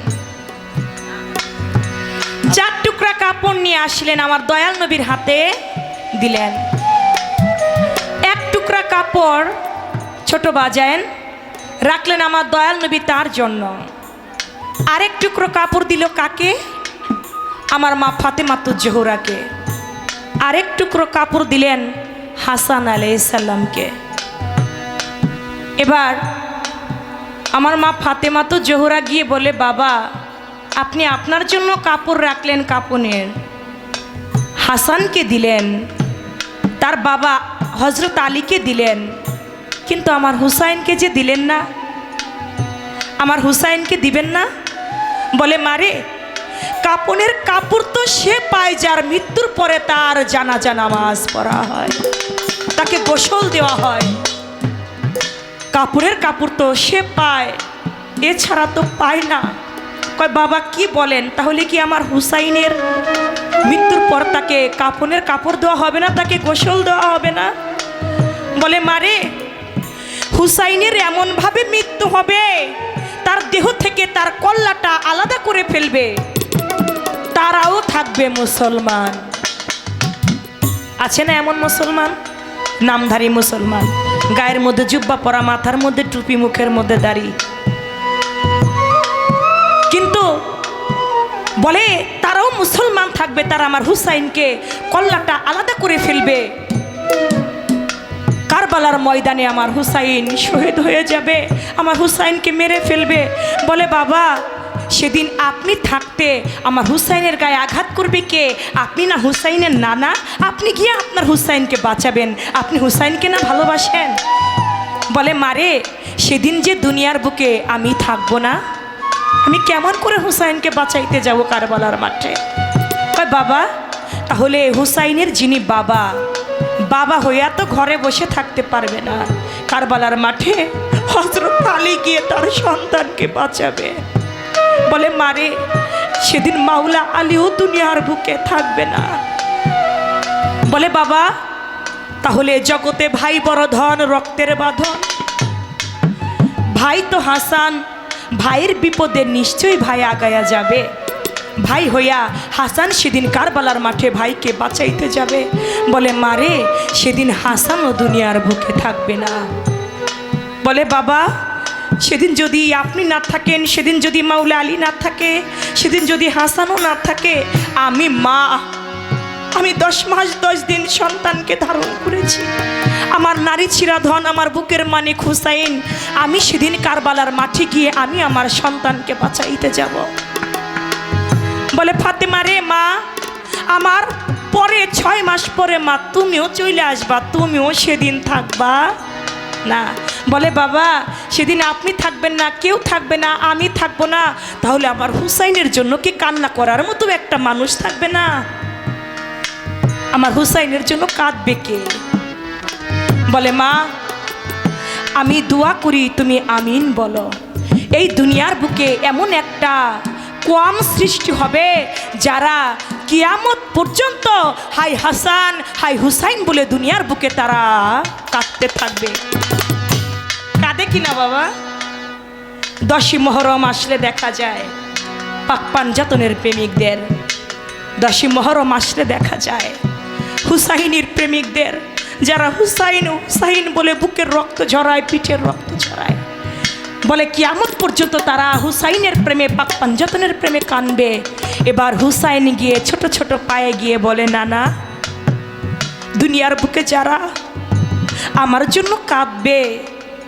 4 টুকরা কাপড় নিয়ে আসলেন, আমার দয়াল নবীর হাতে দিলেন। 1 টুকরা কাপড় ছোট বাজায়েন রাখলেন আমার দয়াল নবী তার জন্য। আরেক টুকরো কাপড় দিল কাকে? আমার মা ফাতেমাতুজ জোহরাকে। আরেক টুকরো কাপড় দিলেন হাসান আলাইহিস সালামকে। এবার আমার মা ফাতেমাতুজ জোহরা গিয়ে বলে, বাবা আপনি আপনার জন্য কাপড় রাখলেন কাপনের, হাসানকে দিলেন, তার বাবা হযরত আলীকে দিলেন, কিন্তু আমার হুসাইনকে যে দিলেন না, আমার হুসাইনকে দিবেন না? বলে, মারে কাপনের কাপড় তো সে পায় যার মৃত্যুর পরে তার জানাজা নামাজ পড়া হয়, তাকে গোসল দেওয়া হয়। কাপড়ের কাপড় তো সে পায়, এছাড়া তো পায় না। কয়, বাবা কি বলেন, তাহলে কি আমার হুসাইনের মৃত্যুর পর তাকে কাপনের কাপড় দেওয়া হবে না, তাকে গোসল দেওয়া হবে না? বলে, মারে হুসাইনের এমনভাবে মৃত্যু হবে, তার দেহ থেকে তার কল্লাটা আলাদা করে ফেলবে, তারাও থাকবে মুসলমান। আছে না এমন মুসলমান, নামধারী মুসলমান, গায়ের মধ্যে জুব্বা পরা, মাথার মধ্যে টুপি, মুখের মধ্যে দাড়ি, কিন্তু বলে তারাও মুসলমান থাকবে, তারা আমার হুসাইনকে কল্লাটা আলাদা করে ফেলবে, কারবালার ময়দানে আমার হুসাইন শহীদ হয়ে যাবে, আমার হুসাইনকে মেরে ফেলবে। বলে, বাবা সেদিন আপনি থাকতে আমার হুসাইনের গায়ে আঘাত করবে কে? আপনি না হুসাইনের নানা, আপনি গিয়ে আপনার হুসাইনকে বাঁচাবেন, আপনি হুসাইনকে না ভালোবাসেন। বলে, মারে সেদিন যে দুনিয়ার বুকে আমি থাকবো না, আমি কেমন করে হুসাইনকে বাঁচাইতে যাব কারবালার মাঠে? কয়, বাবা তাহলে হুসাইনের যিনি বাবা, বাবা হইয়া তো ঘরে বসে থাকতে পারবে না, কারবালার মাঠে হযরত আলী গিয়ে তার সন্তানকে বাঁচাবে। বলে, মারে সেদিন মাওলা আলীও দুনিয়ার বুকে থাকবে না। বলে, বাবা তাহলে জগতে ভাই বড় ধন, রক্তের বাঁধন, ভাই তো হাসান, ভাইয়ের বিপদে নিশ্চয়ই ভাই আগায়া যাবে, ভাই হইয়া হাসান সেদিন কারবালার মাঠে ভাইকে বাঁচাইতে যাবে। বলে, মারে সেদিন হাসানও দুনিয়ার বুকে থাকবে না। বলে, বাবা সেদিন যদি আপনি না থাকেন, সেদিন যদি মাওলা আলী না থাকে, সেদিন যদি হাসানও না থাকে, আমি মা, আমি 10 মাস 10 দিন সন্তানকে ধারণ করেছি, আমার নারী চিরাধন, আমার বুকের মানিক হুসাইন, আমি সেদিন কারবালার মাঠে গিয়ে আমি আমার সন্তানকে বাঁচাইতে যাব। বলে, ফাতেমা রে মা, আমার পরে 6 মাস পরে মা তুমিও চলে আসবা, তুমিও সেদিন থাকবা না। বলে, বাবা সেদিন আপনি থাকবেন না, কেউ থাকবে না, আমি থাকবো না, তাহলে আমার হুসাইনের জন্য কি কান্না করার মতো একটা মানুষ থাকবে না? আমার হুসাইনের জন্য কাঁদবে কে? বলে, মা আমি দোয়া করি, তুমি আমিন বলো। এই দুনিয়ার বুকে এমন একটা কম সৃষ্টি হবে যারা কিয়ামত পর্যন্ত হাই হাসান হাই হুসাইন বলে দুনিয়ার বুকে তারা কাঁদতে থাকবে। কাঁদে কিনা বাবা? 10ই মহরম আসলে দেখা যায় পাক পাঞ্জাতনের প্রেমিকদের, 10ই মহরম আসলে দেখা যায় হুসাইনের প্রেমিকদের, যারা হুসাইন হুসাইন বলে বুকের রক্ত ঝরায়, পিঠের রক্ত ঝরায়। বলে কিয়ামত পর্যন্ত তারা হুসাইনের প্রেমে, পাক পাঞ্জাতনের প্রেমে কানবে। এবার হুসাইন গিয়ে ছোট ছোট পায়ে গিয়ে বলে, নানা দুনিয়ার বুকে যারা আমার জন্য কাঁদবে,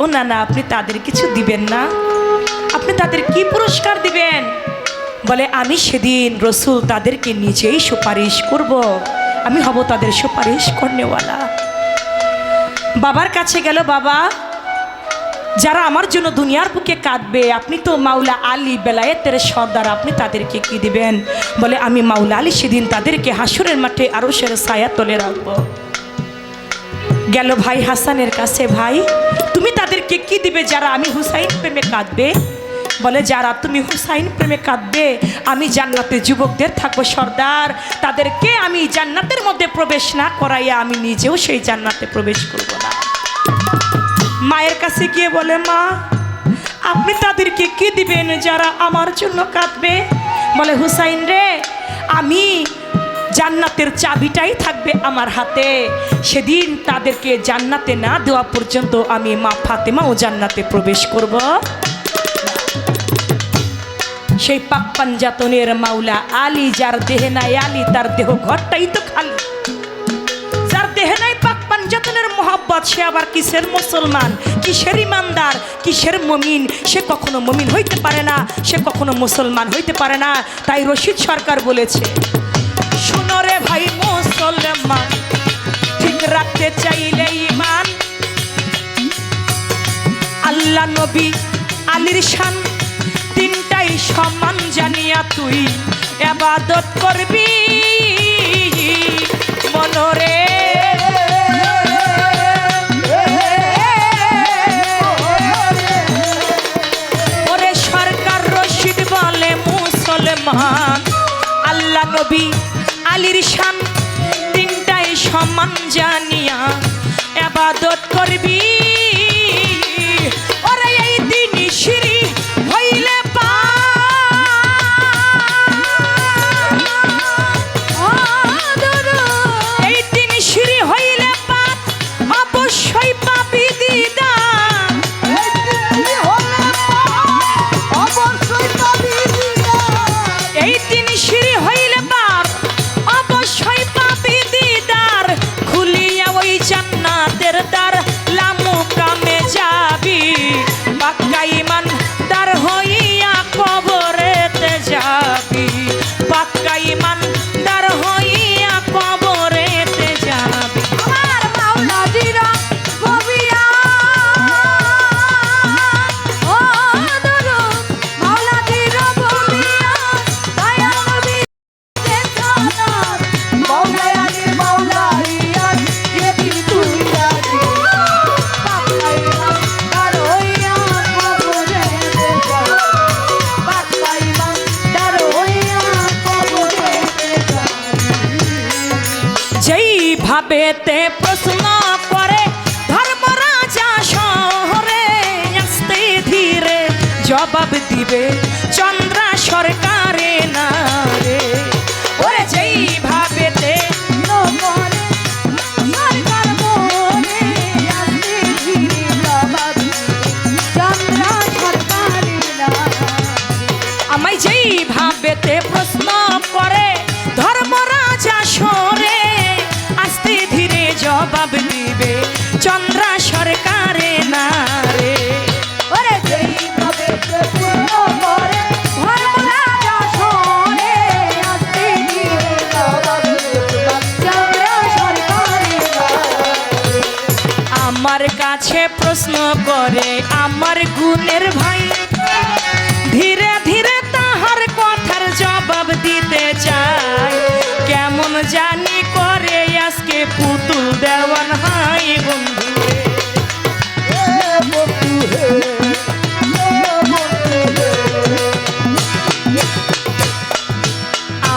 ও নানা আপনি তাদের কিছু দিবেন না? আপনি তাদের কি পুরস্কার দিবেন? বলে, আমি সেদিন রসুল তাদেরকে নিজেই সুপারিশ করব, আমি হব তাদের সুপারিশ করনেওয়ালা। বাবার কাছে গেল, বাবা যারা আমার জন্য দুনিয়ার বুকে কাঁদবে, আপনি তো মাওলা আলী বেলায়েতের সর্দার, আপনি তাদেরকে কি দিবেন? বলে, আমি মাওলা আলী সেদিন তাদেরকে হাসরের মাঠে আরশের ছায়া তলে রাখবো। গেল ভাই হাসানের কাছে, ভাই তুমি তাদেরকে কি দিবে যারা আমি হুসাইন প্রেমে কাঁদবে? বলে যারা তুমি হুসাইন প্রেমে কাঁদবে আমি জান্নাতে যুবকদের থাকবো সর্দার, তাদেরকে আমি জান্নাতের মধ্যে প্রবেশ না করাইয়া আমি নিজেও সেই জান্নাতে প্রবেশ করব না। মায়ের কাছে গিয়ে বলে, মা আপনি তাদেরকে কি দিবেন যারা আমার জন্য কাঁদবে? বলে হুসাইন রে, আমি জান্নাতের চাবিটাই থাকবে আমার হাতে, সেদিন তাদেরকে জান্নাতে না দেওয়া পর্যন্ত আমি মা ফাতেমাও জান্নাতে প্রবেশ করব। সেই পাক পাঞ্জাতনের মাওলা আলী, যার দেহে নাই আলী তার দেহ ঘরটাই তো খালি। যার দেহে নাই পাক পাঞ্জাতনের মোহাব্বত, সে আবার কিসের মুসলমান, কিসের ইমানদার, কিসের মুমিন? সে কখনো মুমিন হইতে পারে না, সে কখনো মুসলমান হইতে পারে না। তাই রশিদ সরকার বলেছে, শুনো রে ভাই মুসলমান, ঠিক রাখতে চাইলে ইমান, আল্লাহ নবী আলীর শান তিনটাই সমান জানিয়া তুই ইবাদত করবি মনরে। ওরে সরকার রশিদ বলে মুসলমান, আল্লাহ নবী আলীর শান তিনটাই সমান জানিয়া ইবাদত করবি। ওরে এই দিন শিরি হইলে এই দিন শিরি হইলে পাপ অবশ্যই পাবি দিদার। এই দিন শিরি হইলে পাপ অবশ্যই পাবি দিদার, খুলিয়া ওই জান্নাতের দ্বার লামু কামে যাবি, পাক্কা ইমানদার হইয়া কবরেতে যাবি, পাক্কা ইমানদার হইয়া কবরেতে যাবি। আমার মাওলা দিরা গবিয়া ও দরুদ, মাওলা দিরা গবিয়া দয়া নবী দেখানার, মাওলা আলী মাওলা রিয়াদ যেদিন তুই রাজি, পাক্কা ইমানদার হইয়া কবরেতে যাবি, পাক্কা ইমানদার হইয়া কবরেতে যাবি। যেই ভাবেতে প্রশ্ন করে ধর্মরাজা শহরে, আস্তে ধীরে জবাব দিবে চন্দ্রা সরকারে না রে। ওরে যেই ভাবেতে সরকার মনে, আস্তে ধীরে জবাব চন্দ্রা সরকারে না। আমায় যেই ভাবেতে প্রশ্ন করে ধর্মরাজা সরে, আস্তে ধীরে জবাব দিবে চন্দ্রা সরকারে না রে। ওরে যেই ভাবেতে প্রশ্ন করে ধর্মরাজা সরে, আস্তে ধীরে জবাব দিবে চন্দ্রা সরকারে না। আমার কাছে প্রশ্ন করে আমার গুণের ভাই, ধীরে ধীরে তাহার কথার জবাব দিতে চাই, কেমন জানি করে আজকে পুতুল দেওয়ান হাই বন্ধু।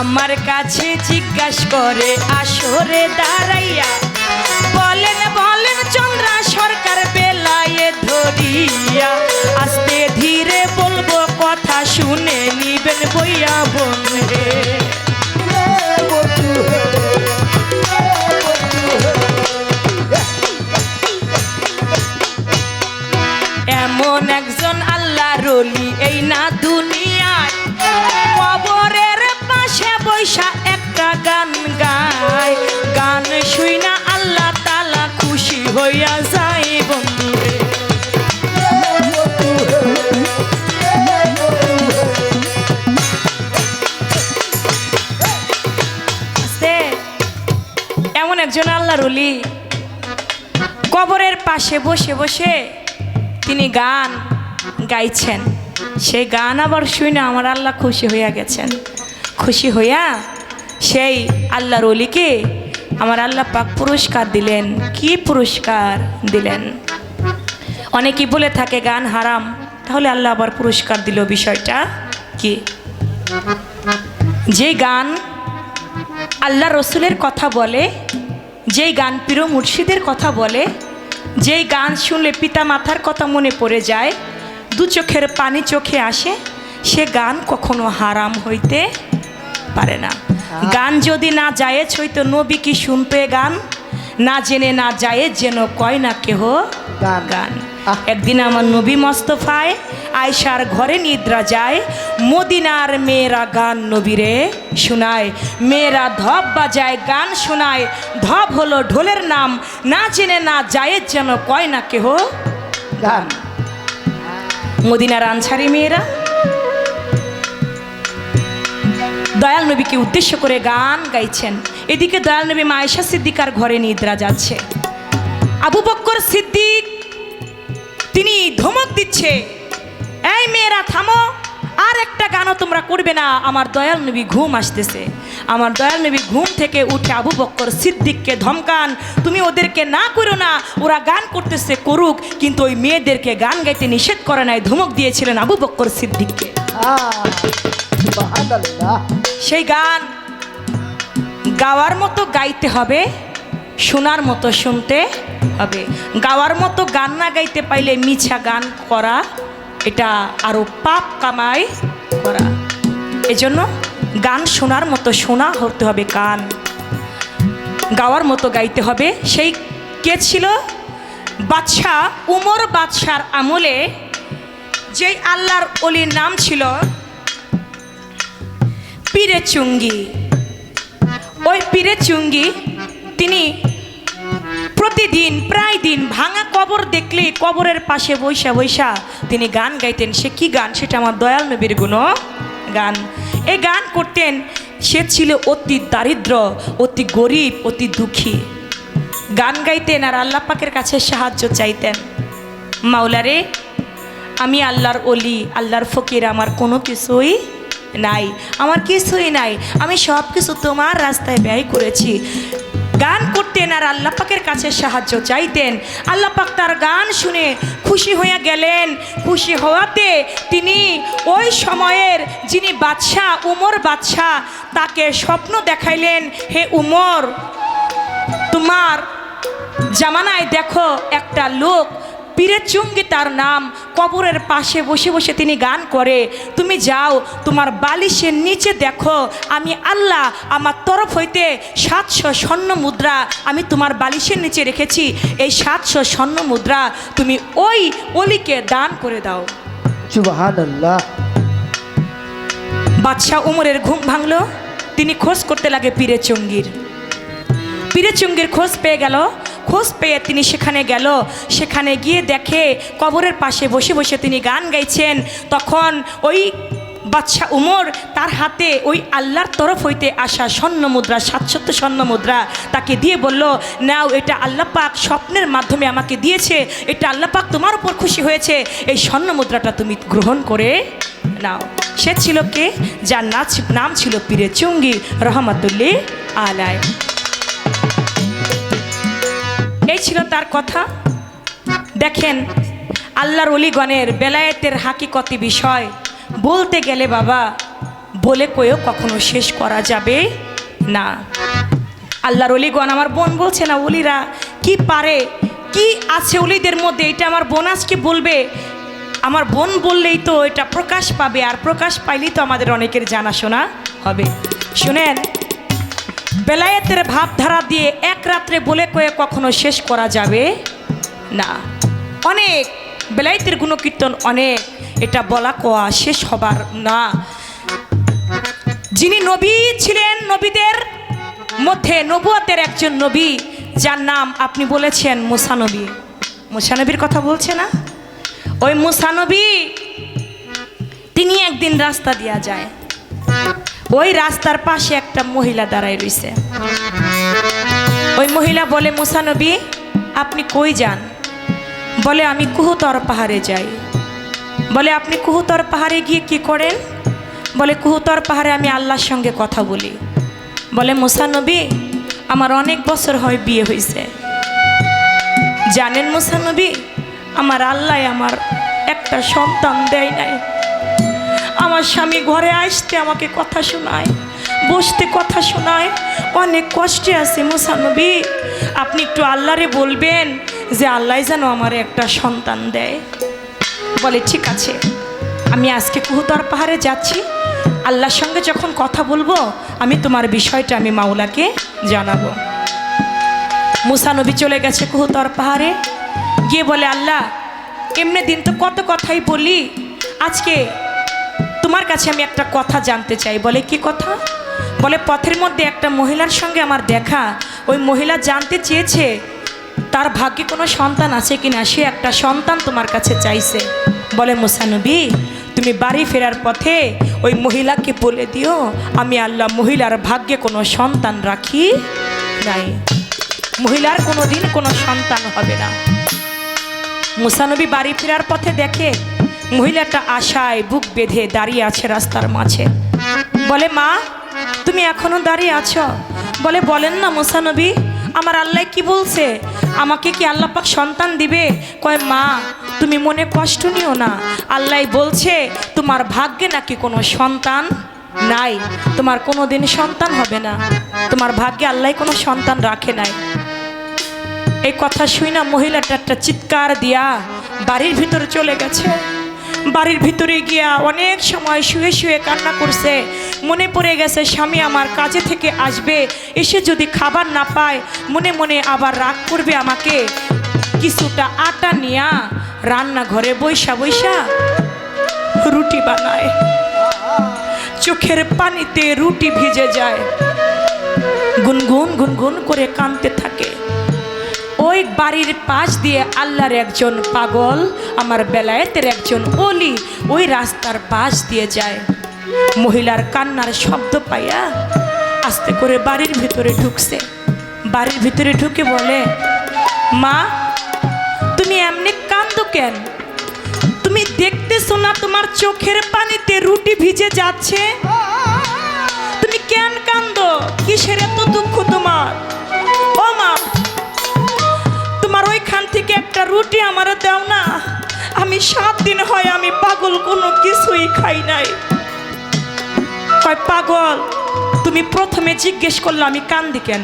আমার কাছে জিজ্ঞাসা করে আসরে দাঁড়াইয়া, বলেন বলেন চন্দ্রা সরকার বেলায়ে ধরিয়া, আস্তে ধীরে বলবো কথা শুনে নিবেন বইয়া বন্ধে। এমন একজন আল্লাহর ওলি এই না দুনিয়ায়, কবরের পাশে বৈশা একটা গান গায়, গান শুইনা আল্লাহ তাআলা খুশি হইয়া যায় বন্ধুরে। এমন একজন আল্লাহর ওলি কবরের পাশে বসে বসে তিনি গান গাইছেন, সেই গান আবার শুনে আমার আল্লাহ খুশি হইয়া গেছেন। খুশি হইয়া সেই আল্লাহর ওলিকে আমার আল্লাহ পাক পুরস্কার দিলেন। কি পুরস্কার দিলেন? অনেকেই বলে থাকে গান হারাম, তাহলে আল্লাহ আবার পুরস্কার দিল, বিষয়টা কি? যে গান আল্লাহ রসুলের কথা বলে, যেই গান পীর মুর্শিদের কথা বলে, যেই গান শুনলে পিতা মাতার কথা মনে পড়ে যায়, দু চোখের পানি চোখে আসে, সে গান কখনো হারাম হইতে পারে না। গান যদি না জায়েজ হইতো নবী কি শুনতো এ গান? না জেনে না জায়েজ যেন কয় না কেহ গান। একদিন আমার নবী মোস্তফায় আয়সার ঘরে নিদ্রা যায়, মদিনার মেয়েরা গান নবীরে শোনায়, মেয়েরা ধপ বাজায় গান শোনায়, ধপ হলো ঢোলের নাম, না জেনে না জায়েজ যেন কয় না কেহ গান। মদিনার আনসারি মেয়েরা দয়াল নবীকে উদ্দেশ্য করে গান গাইছেন। এদিকে দয়াল নবী মা আয়েশা সিদ্দিকার ঘরে নিদ্রা যাচ্ছে। আবু বকর সিদ্দিক তিনি ধমক দিচ্ছে, এই মেয়েরা থামো, আর একটা গানও তোমরা করবে না, আমার দয়াল নবী ঘুম আসতেছে। আমার দয়াল নবী ঘুম থেকে উঠে আবু বকর সিদ্দিককে ধমকান, তুমি ওদেরকে না করো না, ওরা গান করতেছে করুক, কিন্তু ওই মেয়েদেরকে গান গাইতে নিষেধ করে নাই, ধমক দিয়েছিলেন আবু বকর সিদ্দিককে। সেই গান গাওয়ার মতো গাইতে হবে, শোনার মতো শুনতে হবে। গাওয়ার মতো গান না গাইতে পাইলে মিছা গান করা, এটা আরো পাপ কামাই করা। এজন্য গান শোনার মতো শোনা হতে হবে, গান গাওয়ার মতো গাইতে হবে। সেই কে ছিল? বাদশাহ উমর বাদশার আমলে যেই আল্লাহর ওলির নাম ছিল পীরে চুঙ্গি। ওই পীরে চুঙ্গি তিনি প্রতিদিন প্রায় দিন ভাঙা কবর দেখলে কবরের পাশে বৈশা বৈশা তিনি গান গাইতেন। সে কি গান? সেটা আমার দয়াল নবীর গুণ গান। এই গান করতেন। সে ছিল অতি দারিদ্র, অতি গরিব, অতি দুঃখী। গান গাইতেন আর আল্লাহ পাকের কাছে সাহায্য চাইতেন। মাওলারে, আমি আল্লাহর অলি, আল্লাহর ফকির, আমার কোনো কিছুই নাই, আমার কিছুই নাই, আমি সব কিছু তোমার রাস্তায় ব্যয় করেছি। গান করতেন আর আল্লাহ পাকের কাছে সাহায্য চাইতেন। আল্লাহ পাক তার গান শুনে খুশি হয়ে গেলেন। খুশি হওয়াতে তিনি ওই সময়ের যিনি বাদশাহ উমর বাদশাহ, তাকে স্বপ্ন দেখাইলেন, হে উমর, তোমার জামানায় দেখো একটা লোক পীরে চুঙ্গি তার নাম, কবরের পাশে বসে বসে তিনি গান করে, তুমি যাও তোমার বালিশের নিচে দেখো, আমি আল্লাহ আমার তরফ হইতে 700 স্বর্ণ মুদ্রা আমি তোমার বালিশের নিচে রেখেছি, এই 700 স্বর্ণ মুদ্রা তুমি ওই অলিকে দান করে দাও। সুবহানাল্লাহ। বাদশাহ উমরের ঘুম ভাঙলো। তিনি খোঁজ করতে লাগে পীরে চুঙ্গির। পীরে চুঙ্গির খোঁজ পেয়ে গেল। খোঁজ পেয়ে তিনি সেখানে গেল। সেখানে গিয়ে দেখে কবরের পাশে বসে বসে তিনি গান গাইছেন। তখন ওই বাদশাহ উমর তার হাতে ওই আল্লাহর তরফ হইতে আসা স্বর্ণ মুদ্রা, 700 স্বর্ণ মুদ্রা তাকে দিয়ে বলল, নাও, এটা আল্লাহ পাক স্বপ্নের মাধ্যমে আমাকে দিয়েছে, এটা আল্লাহ পাক তোমার উপর খুশি হয়েছে, এই স্বর্ণ মুদ্রাটা তুমি গ্রহণ করে নাও। সে ছিল কে? যার নাম ছিল পীরে চুঙ্গি রহমাতুল্লাহ আলাইহি। এই ছিল তার কথা। দেখেন, আল্লাহর ওলিগণের বেলায়েতের হাকিকতি বিষয় বলতে গেলে বাবা বলে কয়েও কখনো শেষ করা যাবে না। আল্লাহর ওলিগণ, আমার বোন বলছে না, ওলিরা কি পারে, কি আছে ওলিদের মধ্যে, এটা আমার বোন আজকে বলবে। আমার বোন বললেই তো এটা প্রকাশ পাবে, আর প্রকাশ পাইলেই তো আমাদের অনেকের জানাশোনা হবে। শুনেন, বেলায়েতের ভাবধারা দিয়ে এক রাত্রে বলে কয়ে কখনো শেষ করা যাবে না। অনেক বেলায়েতের গুণকীর্তন অনেক, এটা বলা কোয়া শেষ হবার না। যিনি নবী ছিলেন, নবীদের মধ্যে নবুয়তের একজন নবী, যার নাম আপনি বলেছেন মুসা নবী। মুসা নবীর কথা বলছে না? ওই মুসা নবী তিনি একদিন রাস্তা দিয়া যায়। ওই রাস্তার পাশে একটা মহিলা দাঁড়ায় রইছে। ওই মহিলা বলে, মুসা নবী আপনি কই যান? বলে, আমি কুহুতর পাহাড়ে যাই। বলে, আপনি কুহুতর পাহাড়ে গিয়ে কি করেন? বলে, কুহুতর পাহাড়ে আমি আল্লাহর সঙ্গে কথা বলি। বলে, মুসা নবী আমার অনেক বছর হয় বিয়ে হয়েছে। জানেন মুসানবী, আমার আল্লাহ আমার একটা সন্তান দেয় নাই। আমার স্বামী ঘরে আসতে আমাকে কথা শোনায়, বসতে কথা শোনায়, অনেক কষ্টে আছে মুসানবী। আপনি একটু আল্লাহরে বলবেন যে আল্লাহ যেন আমার একটা সন্তান দেয়। বলে ঠিক আছে, আমি আজকে কুহুতর পাহাড়ে যাচ্ছি, আল্লাহর সঙ্গে যখন কথা বলবো আমি তোমার বিষয়টা আমি মাওলাকে জানাবো। মুসা নবী চলে গেছে কুহুতর পাহাড়ে, গিয়ে বলে আল্লাহ, এমনি দিন তো কত কথাই বলি, আজকে তোমার কাছে আমি একটা কথা জানতে চাই। বলে কি কথা? বলে পথের মধ্যে একটা মহিলার সঙ্গে আমার দেখা, ওই মহিলা জানতে চেয়েছে তার ভাগ্যে কোনো সন্তান আছে কিনা, সে একটা সন্তান তোমার কাছে চাইছে। বলে মুসা নবী, তুমি বাড়ি ফেরার পথে ওই মহিলাকে বলে দিও আমি আল্লাহ মহিলার ভাগ্যে কোনো সন্তান রাখি নাই, মহিলার কোনো দিন কোনো সন্তান হবে না। মুসা নবী বাড়ি ফেরার পথে দেখে মহিলাটা আশায় বুক বেঁধে দাঁড়িয়ে আছে রাস্তার মাঝে। বলে মা, তুমি এখনো দাঁড়িয়ে আছো? বলে বলেন না মুসা নবী, আমার আল্লাহ কি বলছে, আমাকে কি আল্লাহ পাক সন্তান দিবে? কয় মা, তুমি মনে কষ্ট নিও না, আল্লাহ বলছে তোমার ভাগ্যে নাকি কোনো সন্তান নাই, তোমার কোনো দিন সন্তান হবে না, তোমার ভাগ্যে আল্লাহ কোনো সন্তান রাখে নাই। এই কথা শুই না মহিলাটা একটা চিৎকার দিয়া বাড়ির ভিতরে চলে গেছে। বাড়ির ভিতরে গিয়া অনেক সময় শুয়ে শুয়ে কান্না করছে। মনে পড়ে গেছে স্বামী আমার কাজে থেকে আসবে, এসে যদি খাবার না পায় মনে মনে আবার রাগ করবে আমাকে। কিছুটা আটা নিয়া রান্নাঘরে বৈশা বৈশা রুটি বানায়, চোখের পানিতে রুটি ভিজে যায়, গুনগুন গুনগুন করে কাঁদতে থাকে। ওই বাড়ির পাশ দিয়ে আল্লাহর একজন পাগল, আমার বেলায়েতের একজন ওলি ওই রাস্তার পাশ দিয়ে যায়। মহিলার কান্নার শব্দ পাইয়া আস্তে করে বাড়ির ভিতরে ঢুকছে। বাড়ির ভিতরে ঢুকে বলে, মা, তুমি এমনি কাঁদো কেন? তুমি দেখতেছো না তোমার চোখের পানিতে রুটি ভিজে যাচ্ছে? তুমি কেন কাঁদো? কিসের এত দুঃখ তোমার? ও মা, তোমার ওইখান থেকে একটা রুটি আমারে দাও না, আমি 7 দিন হয় আমি পাগল, কোনো কিছুই খাই নাই। কয় পাগল, তুমি প্রথমে জিজ্ঞেস করলো আমি কান্দি কেন?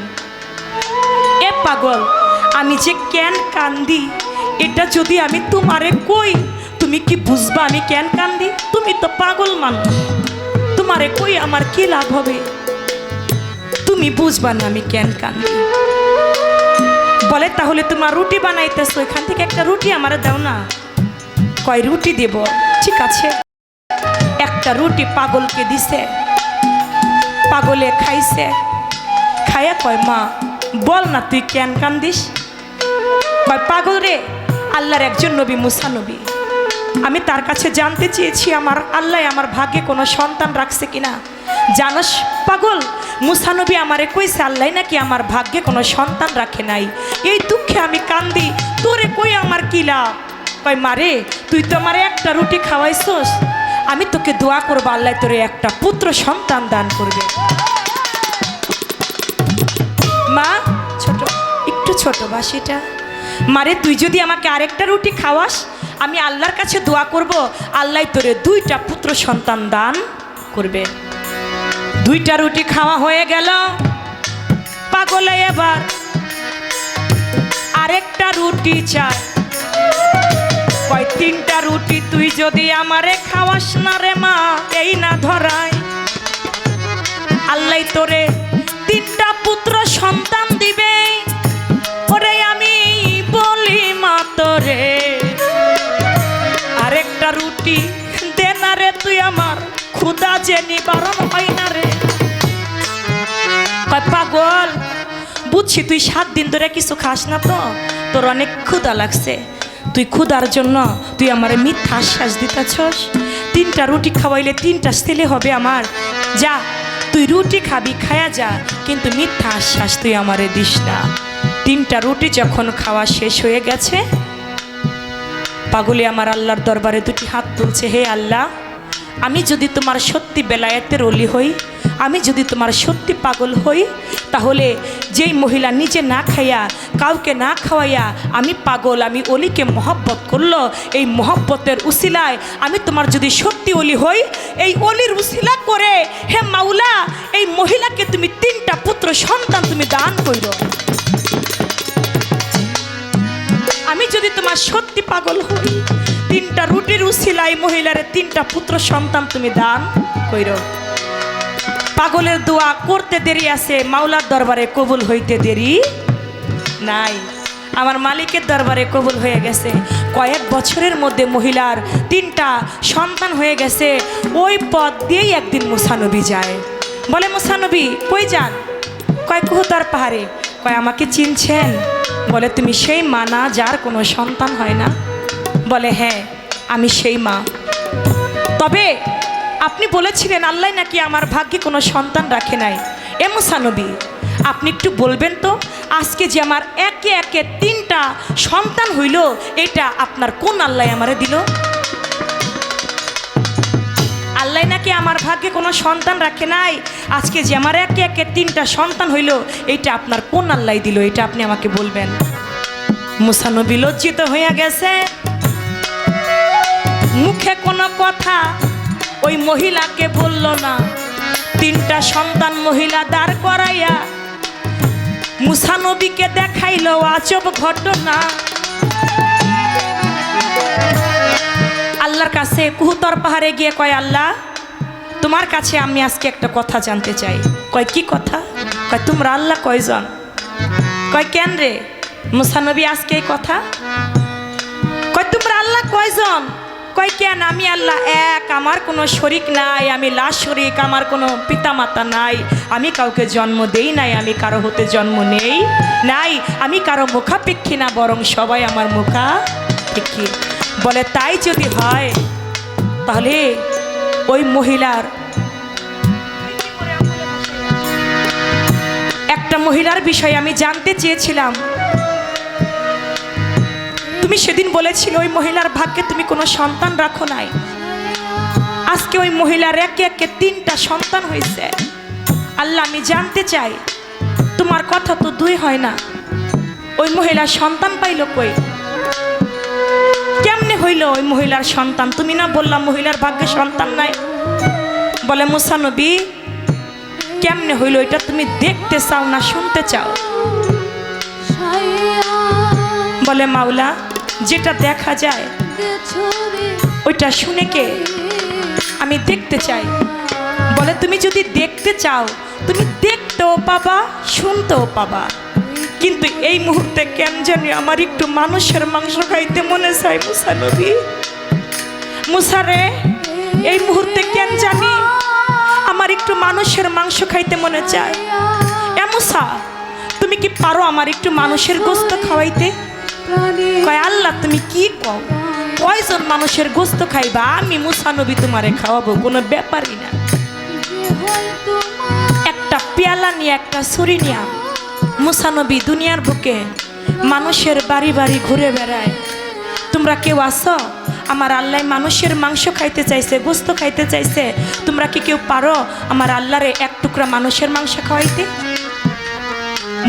এ পাগল, আমি যে কেন কান্দি এটা যদি আমি তোমারে কই তুমি কি বুঝবা আমি কেন কান্দি? তুমি তো পাগল মানুষ, তোমারে কই আমার কি লাভ হবে? তুমি বুঝবা না আমি কেন কান্দি। বলে তাহলে তোমার রুটি বানাইতেছো, এখান থেকে একটা রুটি আমার দাও না। কয় রুটি দেব, ঠিক আছে। একটা রুটি পাগলকে দিছে, পাগলে খাইছে, খাইয়া কয় মা বল না তুই কেন কান্দিস? কয় পাগল রে, আল্লাহর একজন নবী মুসা নবী, আমি তার কাছে জানতে চেয়েছি আমার আল্লাহ আমার ভাগ্যে কোনো সন্তান রাখছে কিনা। জানোস পাগল, মুসা নবী আমারে কইছে আল্লাহ নাকি আমার ভাগ্যে কোনো সন্তান রাখে নাই, এই দুঃখে আমি কান্দি, তোরে কই আমার কি লাভ? কয় মারে, তুই তো আমারে একটা রুটি খাওয়াইছস, আমি তোকে দোয়া করবো আল্লাহ তোরে একটা পুত্র সন্তান দান করবে। মা ছোট, একটু ছোট বাসিটা, মারে তুই যদি আমাকে আরেকটা রুটি খাওয়াস আমি আল্লাহর কাছে দোয়া করব আল্লাহ তোরে 2টা পুত্র সন্তান দান করবে। 2টা রুটি খাওয়া হয়ে গেল, পাগলে এবার আরেকটা রুটি চায়। কয় 3টা রুটি তুই যদি আমারে খাওয়াস না রে মা, এই না ধরাই আল্লাহ তোরে 3টা পুত্র সন্তান দিবে। ওরে আমি বলি মা তোরে আরেকটা রুটি দে না রে, তুই আমার ক্ষুধা যে নিবারণ হয় না রে। পাগল, বুঝছি তুই 7 দিন ধরে কিছু খাস না, তো তোর অনেক ক্ষুধা লাগছে, তুই ক্ষুধার জন্য তুই আমার মিথ্যা আশ্বাস দিতেছস। 3টা রুটি খাওয়াইলে 3টা ছেলে হবে আমার, যা তুই রুটি খাবি খায়া যা, কিন্তু মিথ্যা আশ্বাস তুই আমারে দিস না। 3টা রুটি যখন খাওয়া শেষ হয়ে গেছে, পাগলে আমার আল্লাহর দরবারে 2টি হাত তুলছে, হে আল্লাহ, আমি যদি তোমার সত্যি বেলায়েতের ওলি হই, আমি যদি তোমার সত্যি পাগল হই, তাহলে যেই মহিলা নিজে না খাইয়া কাউকে না খাওয়াইয়া আমি পাগল, আমি অলিকে মহব্বত করলো, এই মহব্বতের উসিলায় আমি তোমার যদি সত্যি অলি হই, এই অলির উসিলা করে হে মাওলা এই মহিলাকে তুমি 3টা পুত্র সন্তান তুমি দান করো। আমি যদি তোমার সত্যি পাগল হই, 3টা রুটির উসিলায় মহিলারে 3টা পুত্র সন্তান তুমি দান কইরো। পাগলের দোয়া করতে দেরি আছে, মাওলার দরবারে কবুল হইতে দেরি নাই। আমার মালিকের দরবারে কবুল হয়ে গেছে। কয়েক বছরের মধ্যে মহিলার 3টা সন্তান হয়ে গেছে। ওই পথ দিয়েই একদিন মুসা নবী যায়। বলে মুসা নবী কই যান? কয় কুহতার পাহাড়ে। কয় আমাকে চিনছেন? বলে তুমি সেই মা না যার কোনো সন্তান হয় না? বলে হ্যাঁ আমি সেই মা। তবে আপনি বলেছিলেন আল্লাহ নাকি আমার ভাগ্যে কোনো সন্তান রাখে নাই। এ মুসা নবী আপনি একটু বলবেন তো, আজকে যে আমার একে একে 3টা সন্তান হইল, এটা আপনার কোন আল্লাহ আমারে দিল? আল্লাহ নাকি আমার ভাগ্যে কোনো সন্তান রাখে নাই, আজকে যে আমার একে একে 3টা সন্তান হইল, এটা আপনার কোন আল্লাহ দিল? এটা আপনি আমাকে বলবেন। মুসা নবী লজ্জিত হইয়া গেছে, মুখে কোনো কথা ওই মহিলাকে বলল না। 3টা সন্তান মহিলা দাঁড় করাইয়া মুসা নবীকে দেখাইলো আজব ঘটনা। আল্লাহর কাছে কুহতর পাহাড়ে গিয়ে কয় আল্লাহ তোমার কাছে আমি আজকে একটা কথা জানতে চাই। কয় কি কথা? কয় তোমরা আল্লাহ কয়জন? কয় কেন রে মুসা নবী আজকে এই কথা? কয় তোমরা আল্লাহ কয়জন? কয় কেন? আমি আল্লাহ এক, আমার কোনো শরিক নাই, আমি লা শরিক, আমার কোনো পিতামাতা নাই, আমি কাউকে জন্ম দেই নাই, আমি কারো হতে জন্ম নেই নাই, আমি কারো মুখাপেক্ষী না, বরং সবাই আমার মুখাপেক্ষী। বলে তাই যদি হয় তাহলে ওই মহিলার একটা মহিলার বিষয়ে আমি জানতে চেয়েছিলাম। তুমি সেদিন বলেছিল ওই মহিলার ভাগ্যে তুমি কোনো সন্তান রাখো নাই। আজকে ওই মহিলার একে একে 3টা সন্তান হয়েছে। আল্লাহ আমি জানতে চাই, তোমার কথা তো 2 হয় না, ওই মহিলার সন্তান পাইল কই? কেমনে হইল ওই মহিলার সন্তান? তুমি না বললাম মহিলার ভাগ্যে সন্তান নাই? বলে মুসা নবী কেমনে হইল এটা তুমি দেখতে চাও না শুনতে চাও? বলে মাওলা যেটা দেখা যায় ওইটা শুনে কে? আমি দেখতে চাই। বলে তুমি যদি দেখতে চাও তুমি দেখতেও পাবা, শুনতেও পাবা, কিন্তু এই মুহূর্তে কেন জানি আমার একটু মানুষের মাংস খাইতে মনে চায়। মুসা নবী, মুসা রে, এই মুহূর্তে কেন জানি আমার একটু মানুষের মাংস খাইতে মনে চায়। এ মুসা তুমি কি পারো আমার একটু মানুষের গোস্ত খাওয়াইতে? কয় আল্লাহ তুমি কি কও? কয়জন মানুষের গোস্ত খাইবা? আমি মুসা নবী তোমারে খাওয়াবো, কোনো ব্যাপারই না। একটা পেয়ালা নিয়ে একটা ছুরি নিয়ে মুসা নবী দুনিয়ার বুকে মানুষের বাড়ি বাড়ি ঘুরে বেড়ায়। তোমরা কেউ আসো? আমার আল্লাহ মানুষের মাংস খাইতে চাইছে, গোস্ত খাইতে চাইছে, তোমরা কি কেউ পারো আমার আল্লাহরে 1 টুকরা মানুষের মাংস খাওয়াইতে?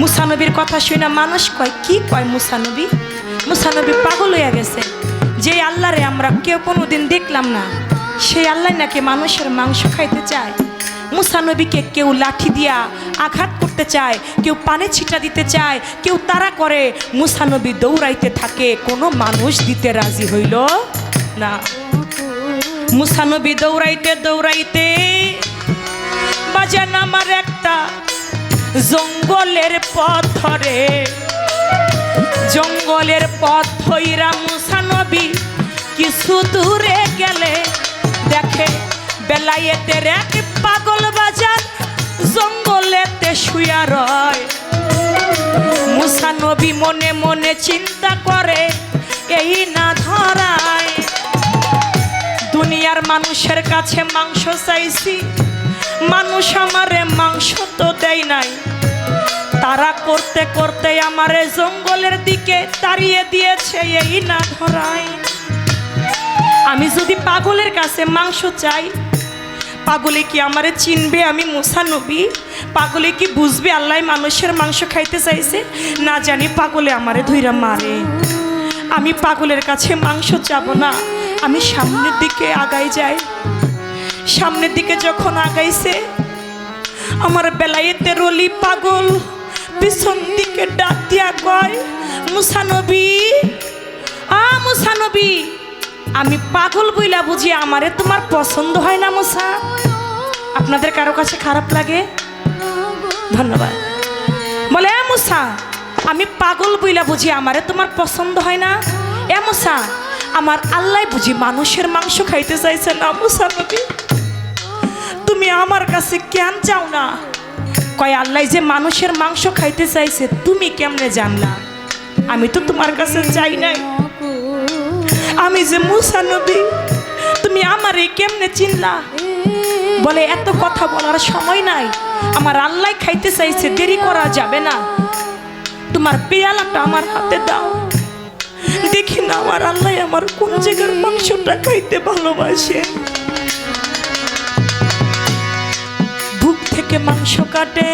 মুসা নবীর কথা শুনে মানুষ কয় কি কয় মুসা নবী? মুসা নবী পাগল হইয়া গেছে। যে আল্লাহরে আমরা কেউ কোনোদিন দেখলাম না, সেই আল্লাহ নাকি মানুষের মাংস খাইতে চায়। মুসা নবীকে কেউ লাঠি দিয়া আঘাত করতে চায়, কেউ পানে ছিটা দিতে চায়, কেউ তাড়া করে। মুসা নবী দৌড়াইতে থাকে, কোনো মানুষ দিতে রাজি হইল না। মুসা নবী দৌড়াইতে দৌড়াইতে বাজান আমার একটা জঙ্গলের পথ ধরে। জঙ্গলের পথ ধইরা মুসা নবী কিছু দূরে গেলে দেখে বেলায়েতের এক পাগল বাজার জঙ্গলেতে শুয়া রয়। মুসা নবী মনে মনে চিন্তা করে এই না ধরায়, দুনিয়ার মানুষের কাছে মাংস চাইছি, মানুষ আমারে মাংস তো দেয় নাই। তারা করতে করতে আমারে জঙ্গলের দিকে তাড়িয়ে দিয়েছে এই না ধরায়। আমি যদি পাগলের কাছে মাংস চাই, পাগলে কি আমারে চিনবে আমি মুসা নবী? পাগলে কি বুঝবে আল্লাহ মানুষের মাংস খাইতে চাইছে? না জানি পাগলে আমারে ধইরা মারে। আমি পাগলের কাছে মাংস চাবো না, আমি সামনের দিকে আগাই যাই। সামনের দিকে যখন আগাইছে, আমার বেলায়েতে রলি পাগল পিছন দিকে ডাক দিয়া কয়, মুসা নবী, মুসা নবী, আমি পাগল বইলা বুঝি আমারে তোমার পছন্দ হয় না মুসা? আপনাদের কারো কাছে খারাপ লাগে? ধন্যবাদ। বলে, মুসা, আমি পাগল বইলা বুঝি আমারে তোমার পছন্দ হয় না? মুসা, আমার আল্লাহ বুঝি মানুষের মাংস খাইতে চাইছে না? মুসা নবী, তুমি আমার কাছে কেন চাও না? কয়, আল্লাহ যে মানুষের মাংস খাইতে চাইছে তুমি কেমনে জানলা? আমি তো তোমার কাছে চাই নাই। আমি যে মুসা নবী, তুমি আমারে কেমনে চিনলা? বলে, এত কথা বলার সময় নাই, আমার আল্লাহ খাইতে চাইছে, দেরি করা যাবে না। তোমার পেয়ালাটা আমার হাতে দাও, দেখি না আমার আল্লাহ আমার কোন জায়গার মাংসটা খাইতে ভালোবাসে। বুক থেকে মাংস কাটে,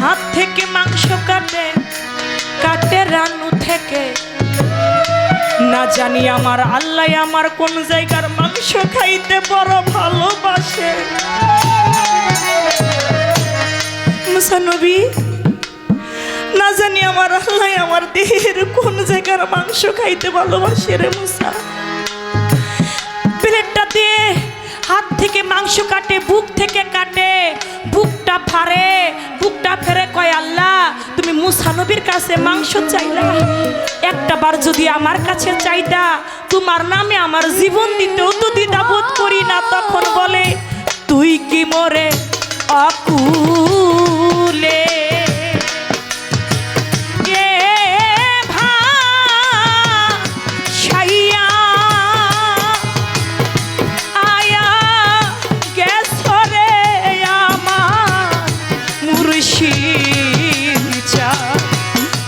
হাত থেকে মাংস কাটে, কাটে রানু থেকে। না জানি আমার আল্লাহ আমার কোন জায়গার মাংস খাইতে বড় ভালোবাসে। মুসা নবী, না জানি আমার আল্লাহ আমার দেহের কোন জায়গার মাংস খাইতে ভালোবাসে রে মুসা। প্লেটটা দিয়ে হাত থেকে মাংস কাটে, বুক থেকে কাটে, বুকটা ফাড়ে, বুকটা ফেরে কয়, আল্লাহ তুমি মুসা নবীর কাছে মাংস চাইলা, একটা বার যদি আমার কাছে চাইতা, তোমার নামে আমার জীবন দিতেও তো দ্বিধাবোধ করি না। তখন বলে, তুই কি মোরে অকুলে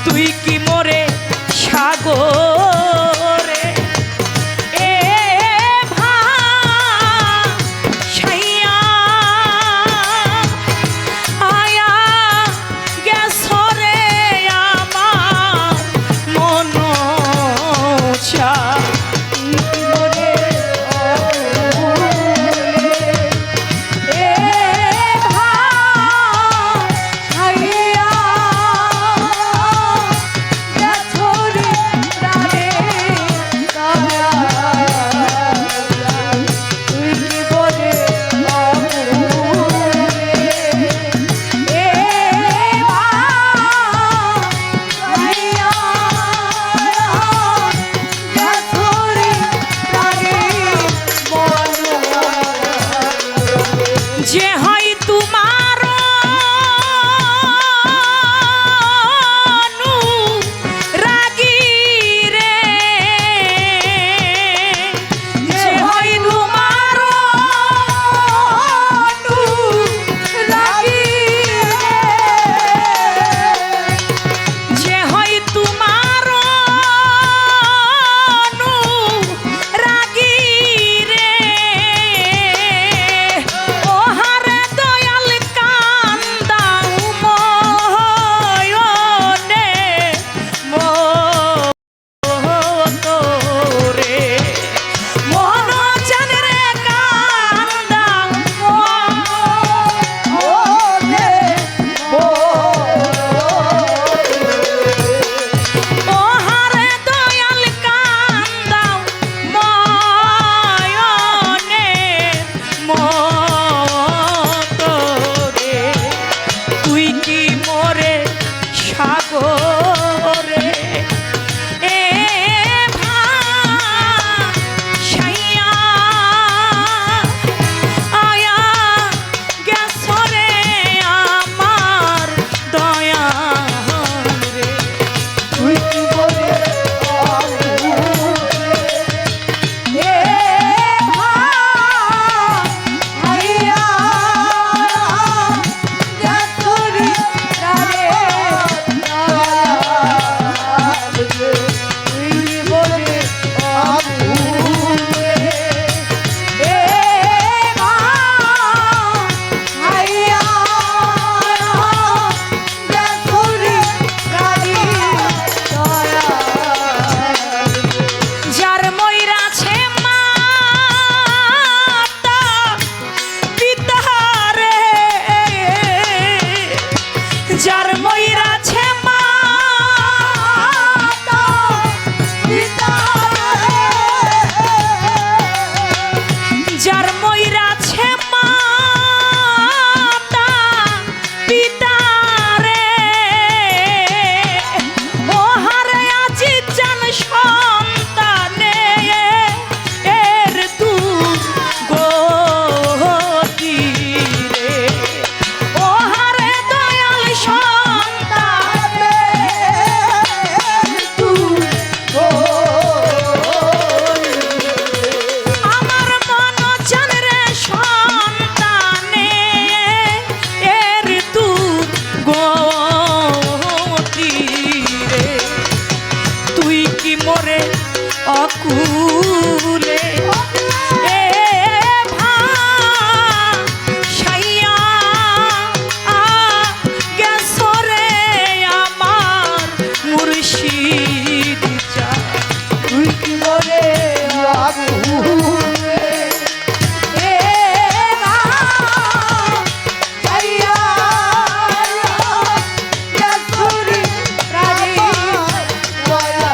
তুই কি মোরে সাগরে ভাসাইয়া আয়া রে অকুলে এ ভাসাইয়া গেছো রে আমার মুর্শিদ চা তুই কি মনে আগুনে এ ভাসাইয়া গেছো রে আমার দয়া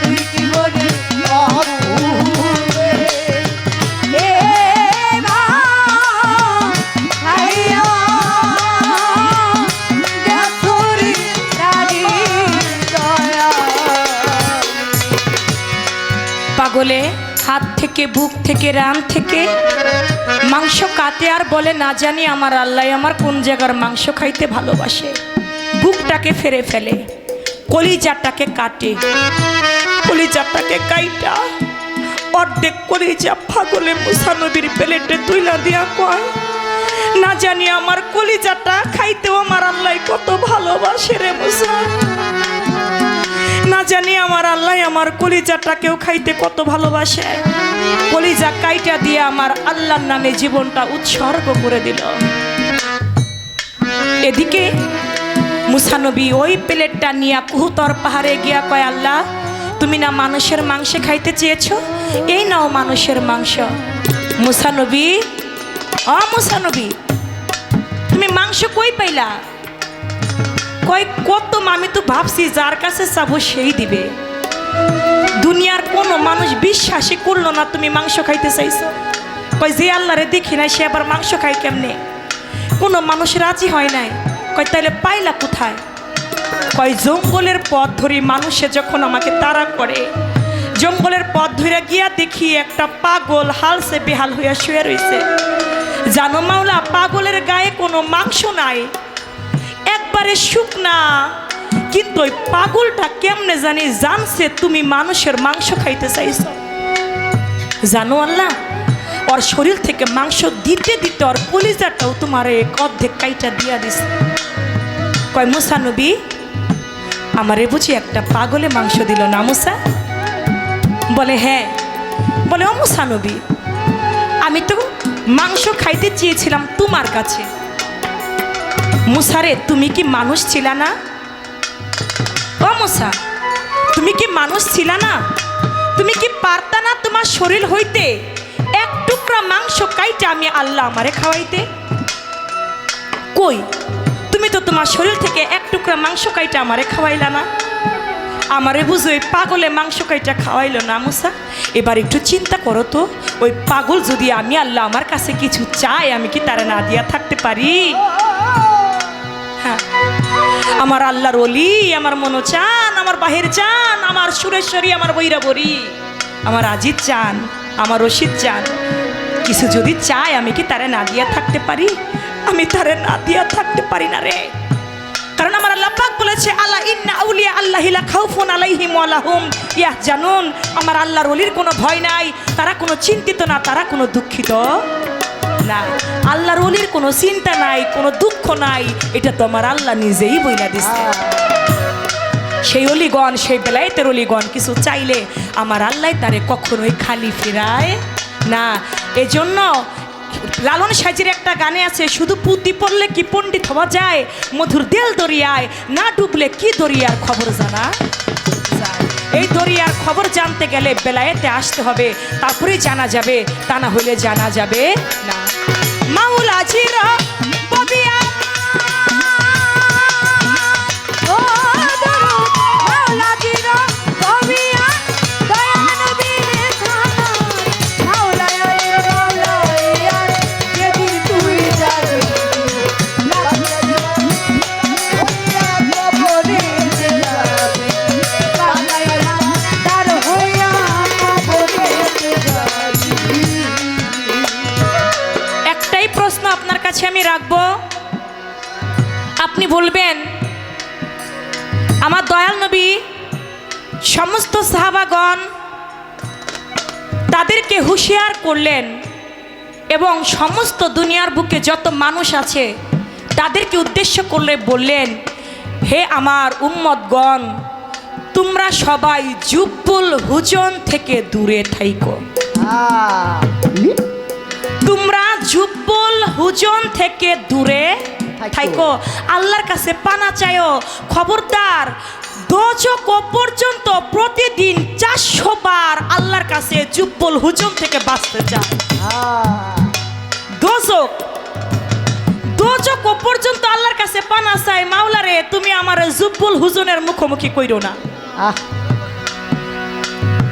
তুই কি মনে আগুনে এ ভাসাইয়া গেছো রে দয়া পাগলে হাত থেকে বুক থেকে রান থেকে মাংস কাটে আর বলে না জানি আমার আল্লাহ আমার কোন জায়গার মাংস খাইতে ভালোবাসে। বুকটাকে ফেরে ফেলে, কলিজাটাকে কাটে, কলিজাটাকে কাইটা অর্ধেক কলিজা পাগলে মুসা নবীর প্লেটে তুইলা দিয়া কয় না জানি আমার কলিজাটা খাইতেও আমার আল্লাহ কত ভালোবাসে রে মুসা। না জানি আমার আল্লাহ আমার কলিজাটাকেও খাইতে কত ভালোবাসে। কলিজা কাইটা দিয়ে আমার আল্লাহর নামে জীবনটা উৎসর্গ করে দিল। এদিকে মুসা নবী ওই প্লেটটা নিয়ে কুহুতর পাহাড়ে গিয়া কয় আল্লাহ তুমি না মানুষের মাংস খাইতে চেয়েছো, এই নাও মানুষের মাংস। মুসা নবী মুসা নবী তুমি মাংস কই পাইলা? কয় কত আমি তো ভাবছি যার কাছে চাবো সেই দিবে। দুনিয়ার কোনো মানুষ বিশ্বাসই করলো না তুমি মাংস খাইতে চাইছো। কয় যে আল্লাহরে দেখি নাই সে আবার মাংস খাই কেমনে? কোনো মানুষ রাজি হয় নাই। কয় তাইলে পাইলা কোথায়? কয় জঙ্গলের পথ ধরে মানুষে যখন আমাকে তাড়া করে, জঙ্গলের পথ ধরে গিয়া দেখি একটা পাগল হালসে বেহাল হইয়া শুয়ে রয়েছে। জানো মাওলা পাগলের গায়ে কোনো মাংস নাই, একবারে শুকনা, কিন্তু ওই পাগলটা কেমনে জানি জানছে তুমি মানুষের মাংস খাইতে চাইছো। জানো আল্লাহ ওর শরীর থেকে মাংস দিতে দিতে ওর কলিজাটাও তোমার অর্ধেক কাইটা দিয়া দিছে। কয় মুসা নবী আমারে বুঝি একটা পাগলে মাংস দিল না মুসা? বলে হ্যাঁ। বলে ও মুসা নবী আমি তো মাংস খাইতে চেয়েছিলাম তোমার কাছে। মুসারে তুমি কি মানুষ ছিলা না? ও মুসা তুমি কি মানুষ ছিলা না? তুমি কি পারতা না তোমার শরীর হইতে এক টুকরা মাংস কাইটা আমি আল্লাহ আমারে খাওয়াইতে? কই তুমি তো তোমার শরীর থেকে এক টুকরা মাংস কাইটা আমারে খাওয়াইলা না। আমারে বুঝো ওই পাগলে মাংস কাইটা খাওয়াইলো না মুসা। এবার একটু চিন্তা করো তো, ওই পাগল যদি আমি আল্লাহ আমার কাছে কিছু চাই আমি কি তারা না দিয়া থাকতে পারি? হ্যাঁ আমার আল্লাহর ওলি, আমার মনো চান, আমার বাহির চান, আমার সুরেশ্বরী, আমার বৈরাবরী, আমার আজিজ চান, আমার রশিদ চান, কিছু যদি চাই আমি কি তারে না দিয়া থাকতে পারি? আমি তারে না দিয়া থাকতে পারি না রে। কারণ আমার আল্লাহ পাক বলেছে আল্লাহ ইন্না আউলিয়া আল্লাহি লা খাউফুন আলাইহিম ওয়া লাহুম ইয়াহজানুন। আমার আল্লাহর ওলির কোনো ভয় নাই, তারা কোনো চিন্তিত না, তারা কোনো দুঃখিত না। আল্লাহর ওলির কোনো চিন্তা নাই, কোনো দুঃখ নাই, এটা তো আমার আল্লাহ নিজেই বইলা দিছে। সেই অলিগণ, সেই বেলায়েতের অলিগণ কিছু চাইলে আমার আল্লাহ তারে কখনোই খালি ফেরায় না। এজন্য লালন সাজির একটা গানে আছে, শুধু পুঁতি পড়লে কি পণ্ডিত হওয়া যায়, মধুর দেল দরিয়ায় না ডুবলে কি দরিয়ার খবর জানা যায়। এই দরিয়ার খবর জানতে গেলে বেলায়েতে আসতে হবে, তারপরেই জানা যাবে, তা না হলে জানা যাবে না। মাওলা জিরা ববিয়া ও দরুদ মাওলা জিরা ববিয়া দয়া নবীর খানা মাওলা এ মাওলা এ যদি তুই যাবি একটাই প্রশ্ন আপনার কাছে আমি রাখবো, আপনি বলবেন আমার দয়াল নবী সমস্ত সাহাবাগণ তাদেরকে হুঁশিয়ার করলেন এবং সমস্ত দুনিয়ার বুকে যত মানুষ আছে তাদেরকে উদ্দেশ্য করলে বললেন, হে আমার উম্মতগণ তোমরা সবাই জুব্বুল হুজন থেকে দূরে থাইকো। তোমরা জুব্বুল হুজন থেকে দূরে থাইকো, আল্লাহর কাছে পানা চাইও। খবরদার, দোজক পর্যন্ত প্রতিদিন 400 বার আল্লাহর কাছে জুব্বুল হুজন থেকে বাঁচতে চাও। দোজক পর্যন্ত আল্লাহর কাছে পানা চাই, মাওলারে তুমি আমার জুব্বুল হুজনের মুখোমুখি কইরো না।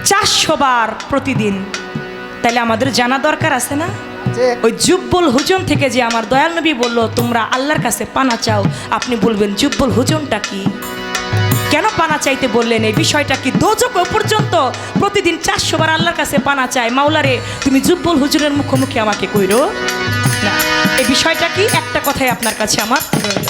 400 বার প্রতিদিন, তাহলে আমাদের জানা দরকার আছে না? ওই জুব্বুল হুজন থেকে যে আমার দয়াল নবী বলল তোমরা আল্লাহর কাছে পানা চাও, আপনি বলবেন জুব্বুল হুজনটা কি, কেন পানা চাইতে বললেন, এই বিষয়টা কি? দোজক পর্যন্ত প্রতিদিন 400 বার আল্লাহর কাছে পানা চাই, মাওলারে তুমি জুব্বুল হুজনের মুখোমুখি আমাকে কইরো না। এই বিষয়টা কি? একটা কথাই আপনার কাছে আমার রইল।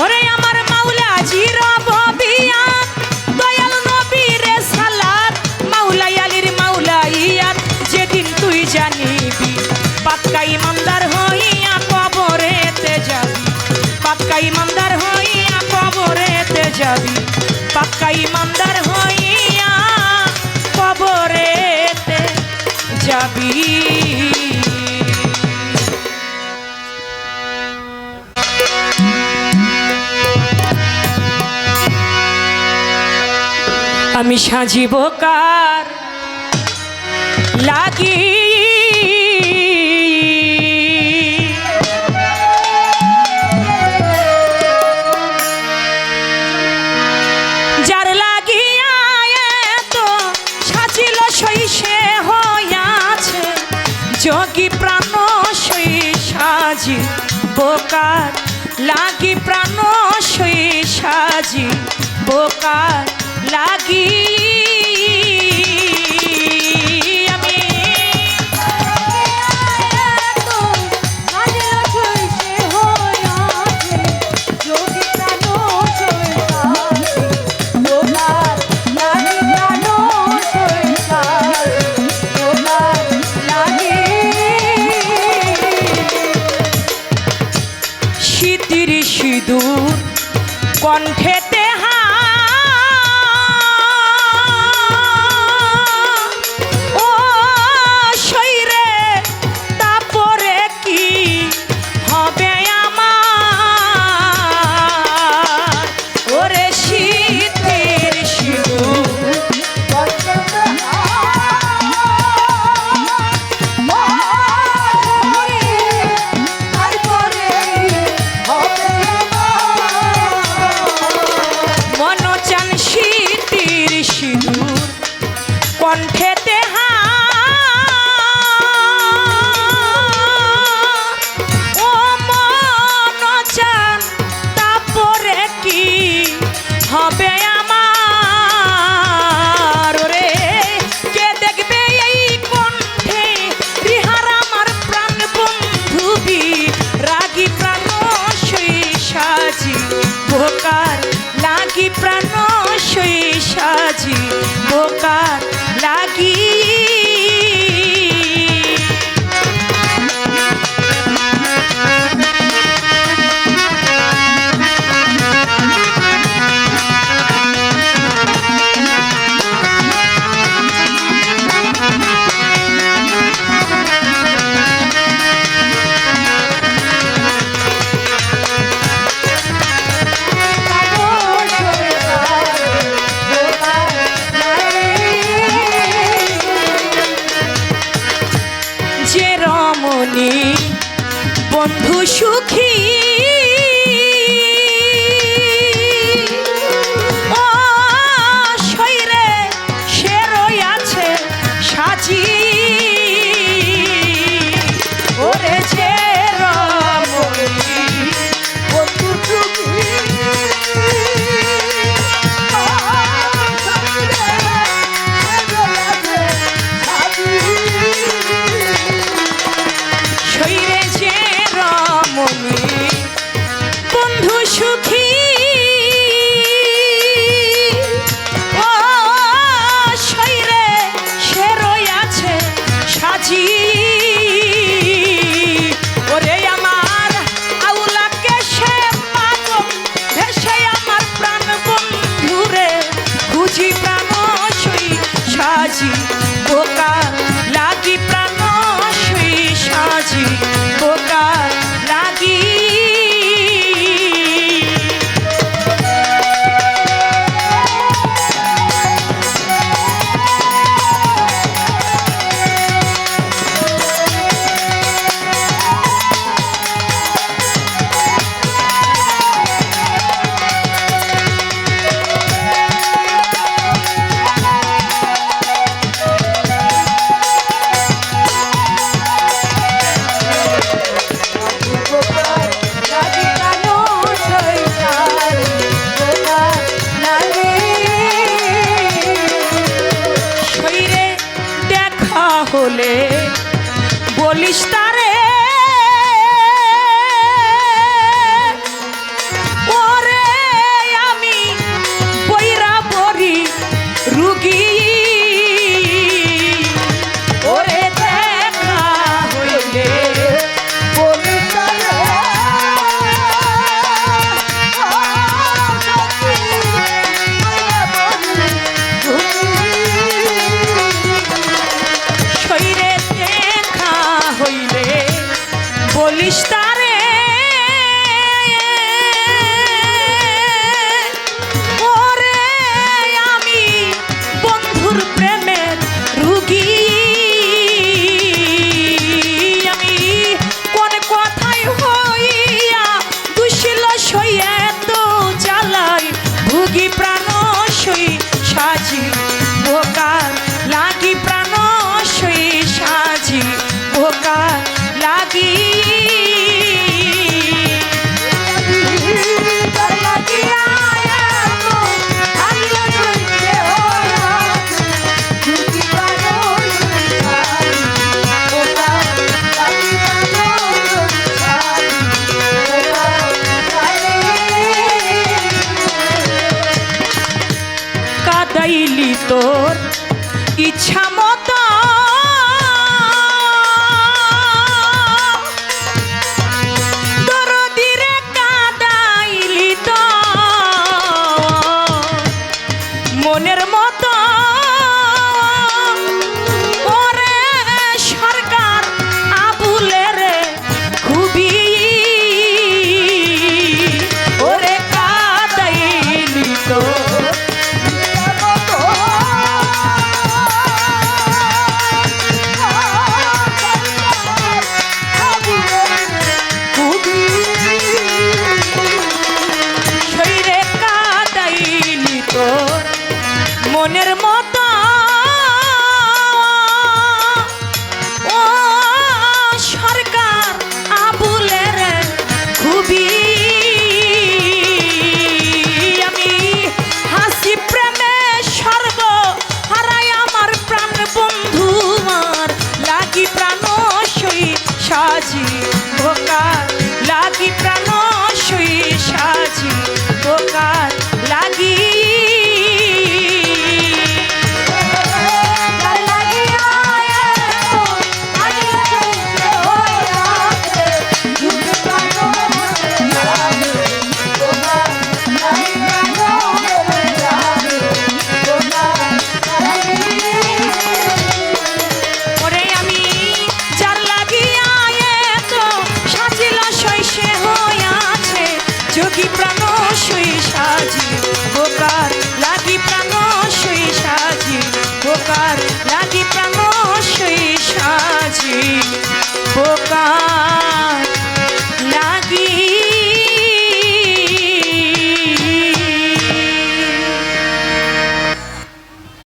ওরে আমার মাওলা জিরববিয়াত, দয়াল নবীর সালাত, মাওলাই আলীর মাওলাইয়াত, যেদিন তুই জানিবি পাক্কা ইমানদার হইয়া কবরেতে যাবি, পাক্কা ইমানদার হইয়া কবরেতে যাবি, পাক্কা ইমানদার হইয়া কবরেতে যাবি। আমি সাজিব কার লাগি, যার লাগিয়া এত সাজিল শৈশে হইয়াছে, যোগী প্রাণ সই সাজি বোকার লাগি, প্রাণ সই সাজি বোকার লাগি। আমি শীতির সিঁদুর কণ্ঠেতে কণ্ঠেতে ও মন চান, তারপরে কি হবে আমার? রে কে দেখবে এই কণ্ঠে রিহার আমার প্রাণ বন্ধুবি, রাগি প্রাণ সই সাজি বোকার লাগি, প্রাণ সই সাজি বোকার লাগি। বন্ধু সুখী ও শৈরে সে রয়াছে সাজি, ওরে যে রমণী বন্ধু সুখী শৈরে যে রমণী বলিস তারে ওরে আমি বৈরা বরি রুগী ওরে দেখা হইলে শরীরে দেখা হইলে বলিস তারে ওরে আমি বন্ধুর প্রেমের রুগী আমি কোন কথাই হইয়া দুশিল সইয়া তো জ্বালাই ভুগি প্রাণ সই সাজি বোকার লাগি প্রাণ সই সাজি বোকার লাগি কাদাইলি তোর ইচ্ছা মতো দরদিরে কাদাইলি তো মনের মতো ওরে সরকার আবুলের খুবই ওরে কাদাইলি তো শরীরে কাদাইলি তোর মনের মতো ও সরকার আবুলের খুবই আমি হাসি প্রেমে সর্ব হারাই আমার প্রাণ বন্ধু আর লাগি প্রাণ সই সাজি ভোকার লাগি প্রাণ সই সাজি ভোকার লাগি ওরে আমি যার লাগিয়া এত সাজিল শৈশে হইয়াছে যোগী প্রাণ সই সাজি বোকার লাগি প্রাণ সই সাজি বোকার লাগি